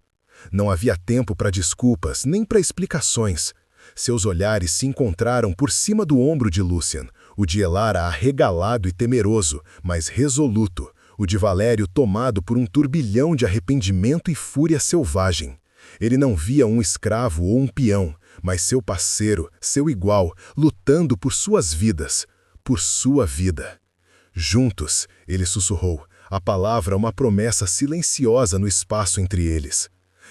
Não havia tempo para desculpas, nem para explicações. Seus olhares se encontraram por cima do ombro de Lucian, o de Elara arregalado e temeroso, mas resoluto, o de Valério tomado por um turbilhão de arrependimento e fúria selvagem. Ele não via um escravo ou um peão, mas seu parceiro, seu igual, lutando por suas vidas, por sua vida. Juntos, ele sussurrou, a palavra uma promessa silenciosa no espaço entre eles.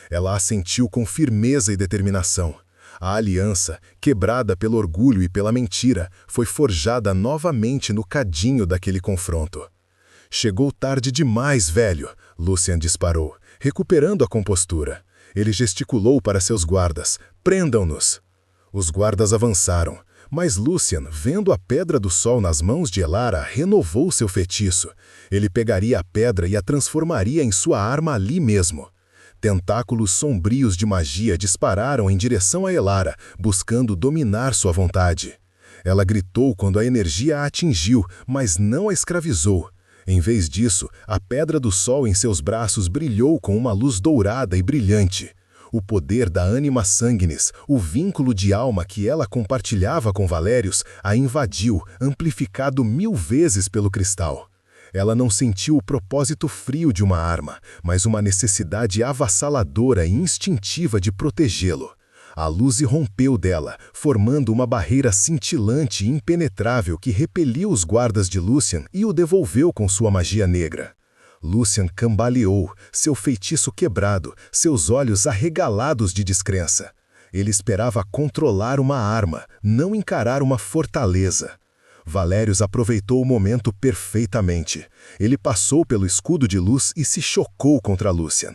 Ela assentiu com firmeza e determinação. A aliança, quebrada pelo orgulho e pela mentira, foi forjada novamente no cadinho daquele confronto. "Chegou tarde demais, velho", Lucian disparou, recuperando a compostura. Ele gesticulou para seus guardas. "Prendam-nos!" Os guardas avançaram, mas Lucian, vendo a Pedra do Sol nas mãos de Elara, renovou seu feitiço. Ele pegaria a pedra e a transformaria em sua arma ali mesmo. Tentáculos sombrios de magia dispararam em direção a Elara, buscando dominar sua vontade. Ela gritou quando a energia a atingiu, mas não a escravizou. Em vez disso, a Pedra do Sol em seus braços brilhou com uma luz dourada e brilhante. O poder da Anima Sanguinis, o vínculo de alma que ela compartilhava com Valérios, a invadiu, amplificado 1000 vezes pelo cristal. Ela não sentiu o propósito frio de uma arma, mas uma necessidade avassaladora e instintiva de protegê-lo. A luz irrompeu dela, formando uma barreira cintilante e impenetrável que repeliu os guardas de Lucian e o devolveu com sua magia negra. Lucian cambaleou, seu feitiço quebrado, seus olhos arregalados de descrença. Ele esperava controlar uma arma, não encarar uma fortaleza. Valérios aproveitou o momento perfeitamente. Ele passou pelo escudo de luz e se chocou contra Lucian.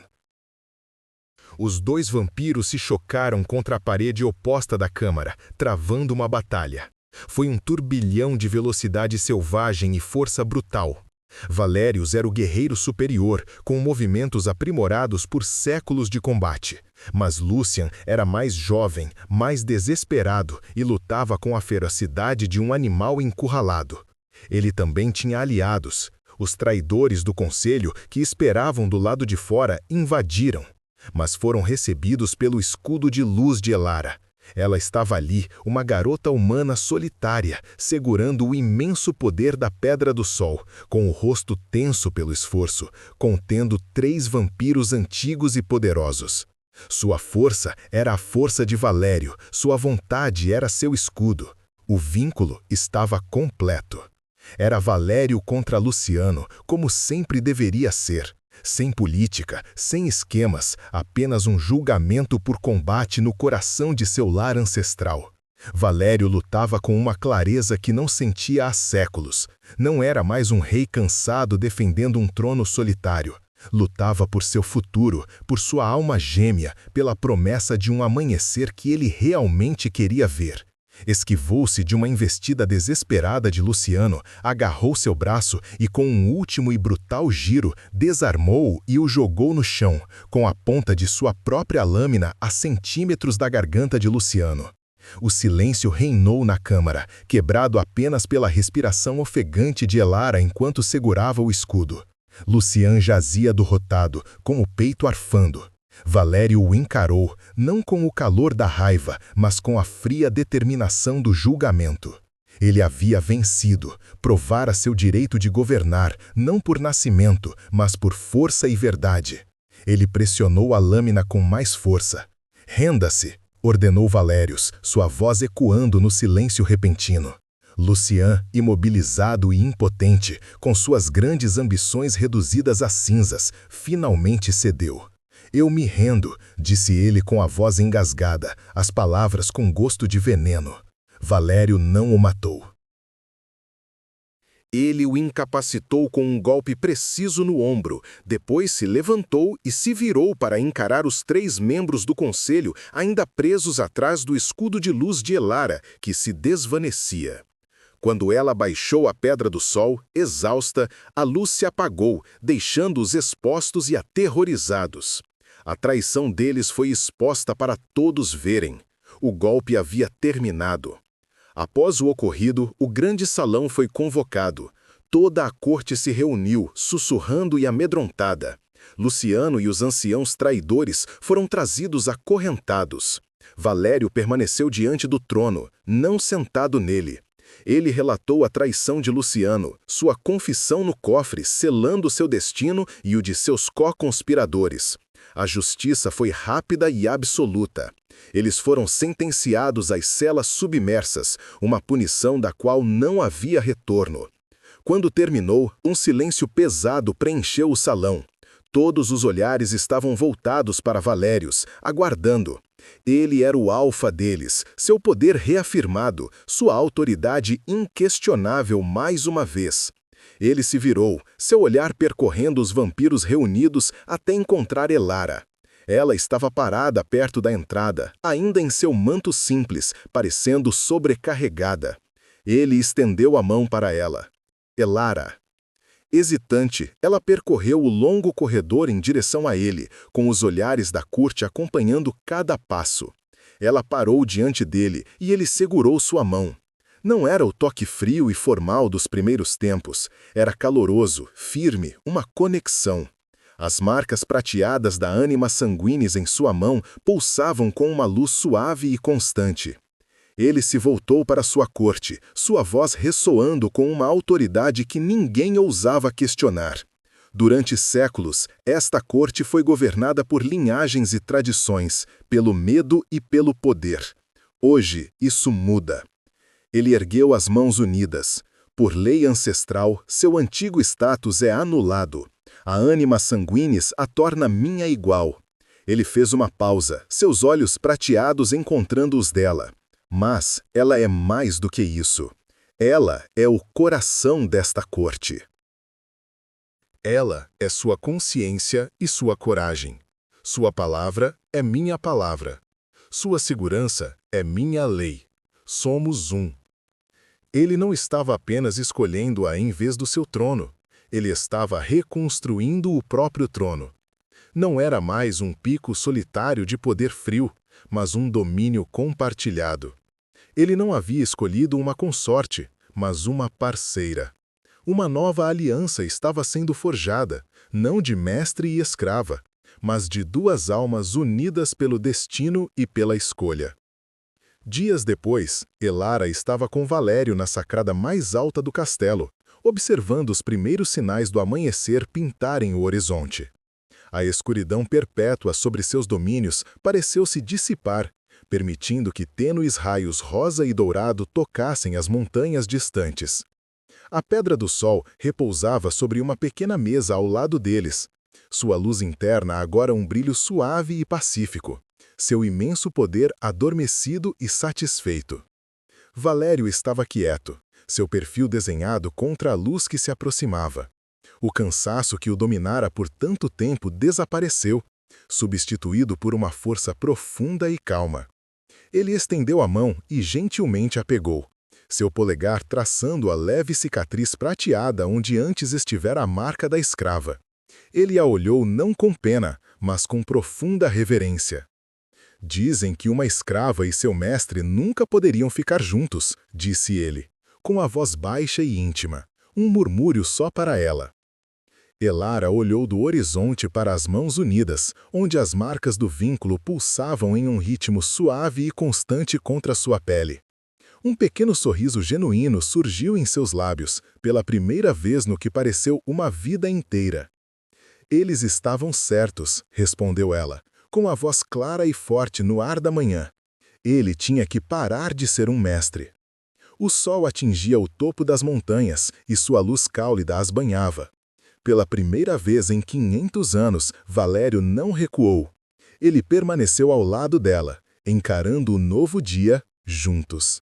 Os dois vampiros se chocaram contra a parede oposta da câmara, travando uma batalha. Foi um turbilhão de velocidade selvagem e força brutal. Valérios era o guerreiro superior, com movimentos aprimorados por séculos de combate. Mas Lucian era mais jovem, mais desesperado e lutava com a ferocidade de um animal encurralado. Ele também tinha aliados. Os traidores do conselho, que esperavam do lado de fora, invadiram. Mas foram recebidos pelo escudo de luz de Elara. Ela estava ali, uma garota humana solitária, segurando o imenso poder da Pedra do Sol, com o rosto tenso pelo esforço, contendo 3 vampiros antigos e poderosos. Sua força era a força de Valério, sua vontade era seu escudo. O vínculo estava completo. Era Valério contra Luciano, como sempre deveria ser. Sem política, sem esquemas, apenas um julgamento por combate no coração de seu lar ancestral. Valério lutava com uma clareza que não sentia há séculos. Não era mais um rei cansado defendendo um trono solitário. Lutava por seu futuro, por sua alma gêmea, pela promessa de um amanhecer que ele realmente queria ver. Esquivou-se de uma investida desesperada de Luciano, agarrou seu braço e, com um último e brutal giro, desarmou-o e o jogou no chão, com a ponta de sua própria lâmina a centímetros da garganta de Luciano. O silêncio reinou na câmara, quebrado apenas pela respiração ofegante de Elara enquanto segurava o escudo. Lucian jazia derrotado, com o peito arfando. Valério o encarou, não com o calor da raiva, mas com a fria determinação do julgamento. Ele havia vencido, provara seu direito de governar, não por nascimento, mas por força e verdade. Ele pressionou a lâmina com mais força. "Renda-se", ordenou Valérios, sua voz ecoando no silêncio repentino. Lucian, imobilizado e impotente, com suas grandes ambições reduzidas a cinzas, finalmente cedeu. "Eu me rendo", disse ele com a voz engasgada, as palavras com gosto de veneno. Valério não o matou. Ele o incapacitou com um golpe preciso no ombro, depois se levantou e se virou para encarar os 3 membros do conselho ainda presos atrás do escudo de luz de Elara, que se desvanecia. Quando ela baixou a Pedra do Sol, exausta, a luz se apagou, deixando-os expostos e aterrorizados. A traição deles foi exposta para todos verem. O golpe havia terminado. Após o ocorrido, o grande salão foi convocado. Toda a corte se reuniu, sussurrando e amedrontada. Luciano e os anciãos traidores foram trazidos acorrentados. Valério permaneceu diante do trono, não sentado nele. Ele relatou a traição de Luciano, sua confissão no cofre, selando seu destino e o de seus co-conspiradores. A justiça foi rápida e absoluta. Eles foram sentenciados às celas submersas, uma punição da qual não havia retorno. Quando terminou, um silêncio pesado preencheu o salão. Todos os olhares estavam voltados para Valérios, aguardando. Ele era o alfa deles, seu poder reafirmado, sua autoridade inquestionável mais uma vez. Ele se virou, seu olhar percorrendo os vampiros reunidos até encontrar Elara. Ela estava parada perto da entrada, ainda em seu manto simples, parecendo sobrecarregada. Ele estendeu a mão para ela. Elara. Hesitante, ela percorreu o longo corredor em direção a ele, com os olhares da corte acompanhando cada passo. Ela parou diante dele e ele segurou sua mão. Não era o toque frio e formal dos primeiros tempos. Era caloroso, firme, uma conexão. As marcas prateadas da ânima sanguinis em sua mão pulsavam com uma luz suave e constante. Ele se voltou para sua corte, sua voz ressoando com uma autoridade que ninguém ousava questionar. Durante séculos, esta corte foi governada por linhagens e tradições, pelo medo e pelo poder. Hoje, isso muda. Ele ergueu as mãos unidas. Por lei ancestral, seu antigo status é anulado. A ânima sanguinis a torna minha igual. Ele fez uma pausa, seus olhos prateados encontrando os dela. Mas ela é mais do que isso. Ela é o coração desta corte. Ela é sua consciência e sua coragem. Sua palavra é minha palavra. Sua segurança é minha lei. Somos um. Ele não estava apenas escolhendo-a em vez do seu trono. Ele estava reconstruindo o próprio trono. Não era mais um pico solitário de poder frio, mas um domínio compartilhado. Ele não havia escolhido uma consorte, mas uma parceira. Uma nova aliança estava sendo forjada, não de mestre e escrava, mas de duas almas unidas pelo destino e pela escolha. Dias depois, Elara estava com Valério na sacrada mais alta do castelo, observando os primeiros sinais do amanhecer pintarem o horizonte. A escuridão perpétua sobre seus domínios pareceu se dissipar, permitindo que tênues raios rosa e dourado tocassem as montanhas distantes. A Pedra do Sol repousava sobre uma pequena mesa ao lado deles. Sua luz interna agora um brilho suave e pacífico. Seu imenso poder adormecido e satisfeito. Valério estava quieto, seu perfil desenhado contra a luz que se aproximava. O cansaço que o dominara por tanto tempo desapareceu, substituído por uma força profunda e calma. Ele estendeu a mão e gentilmente a pegou, seu polegar traçando a leve cicatriz prateada onde antes estivera a marca da escrava. Ele a olhou não com pena, mas com profunda reverência. Dizem que uma escrava e seu mestre nunca poderiam ficar juntos, disse ele, com a voz baixa e íntima, um murmúrio só para ela. Elara olhou do horizonte para as mãos unidas, onde as marcas do vínculo pulsavam em um ritmo suave e constante contra sua pele. Um pequeno sorriso genuíno surgiu em seus lábios, pela primeira vez no que pareceu uma vida inteira. Eles estavam certos, respondeu ela, com a voz clara e forte no ar da manhã. Ele tinha que parar de ser um mestre. O sol atingia o topo das montanhas e sua luz cálida as banhava. Pela primeira vez em 500 anos, Valério não recuou. Ele permaneceu ao lado dela, encarando o novo dia juntos.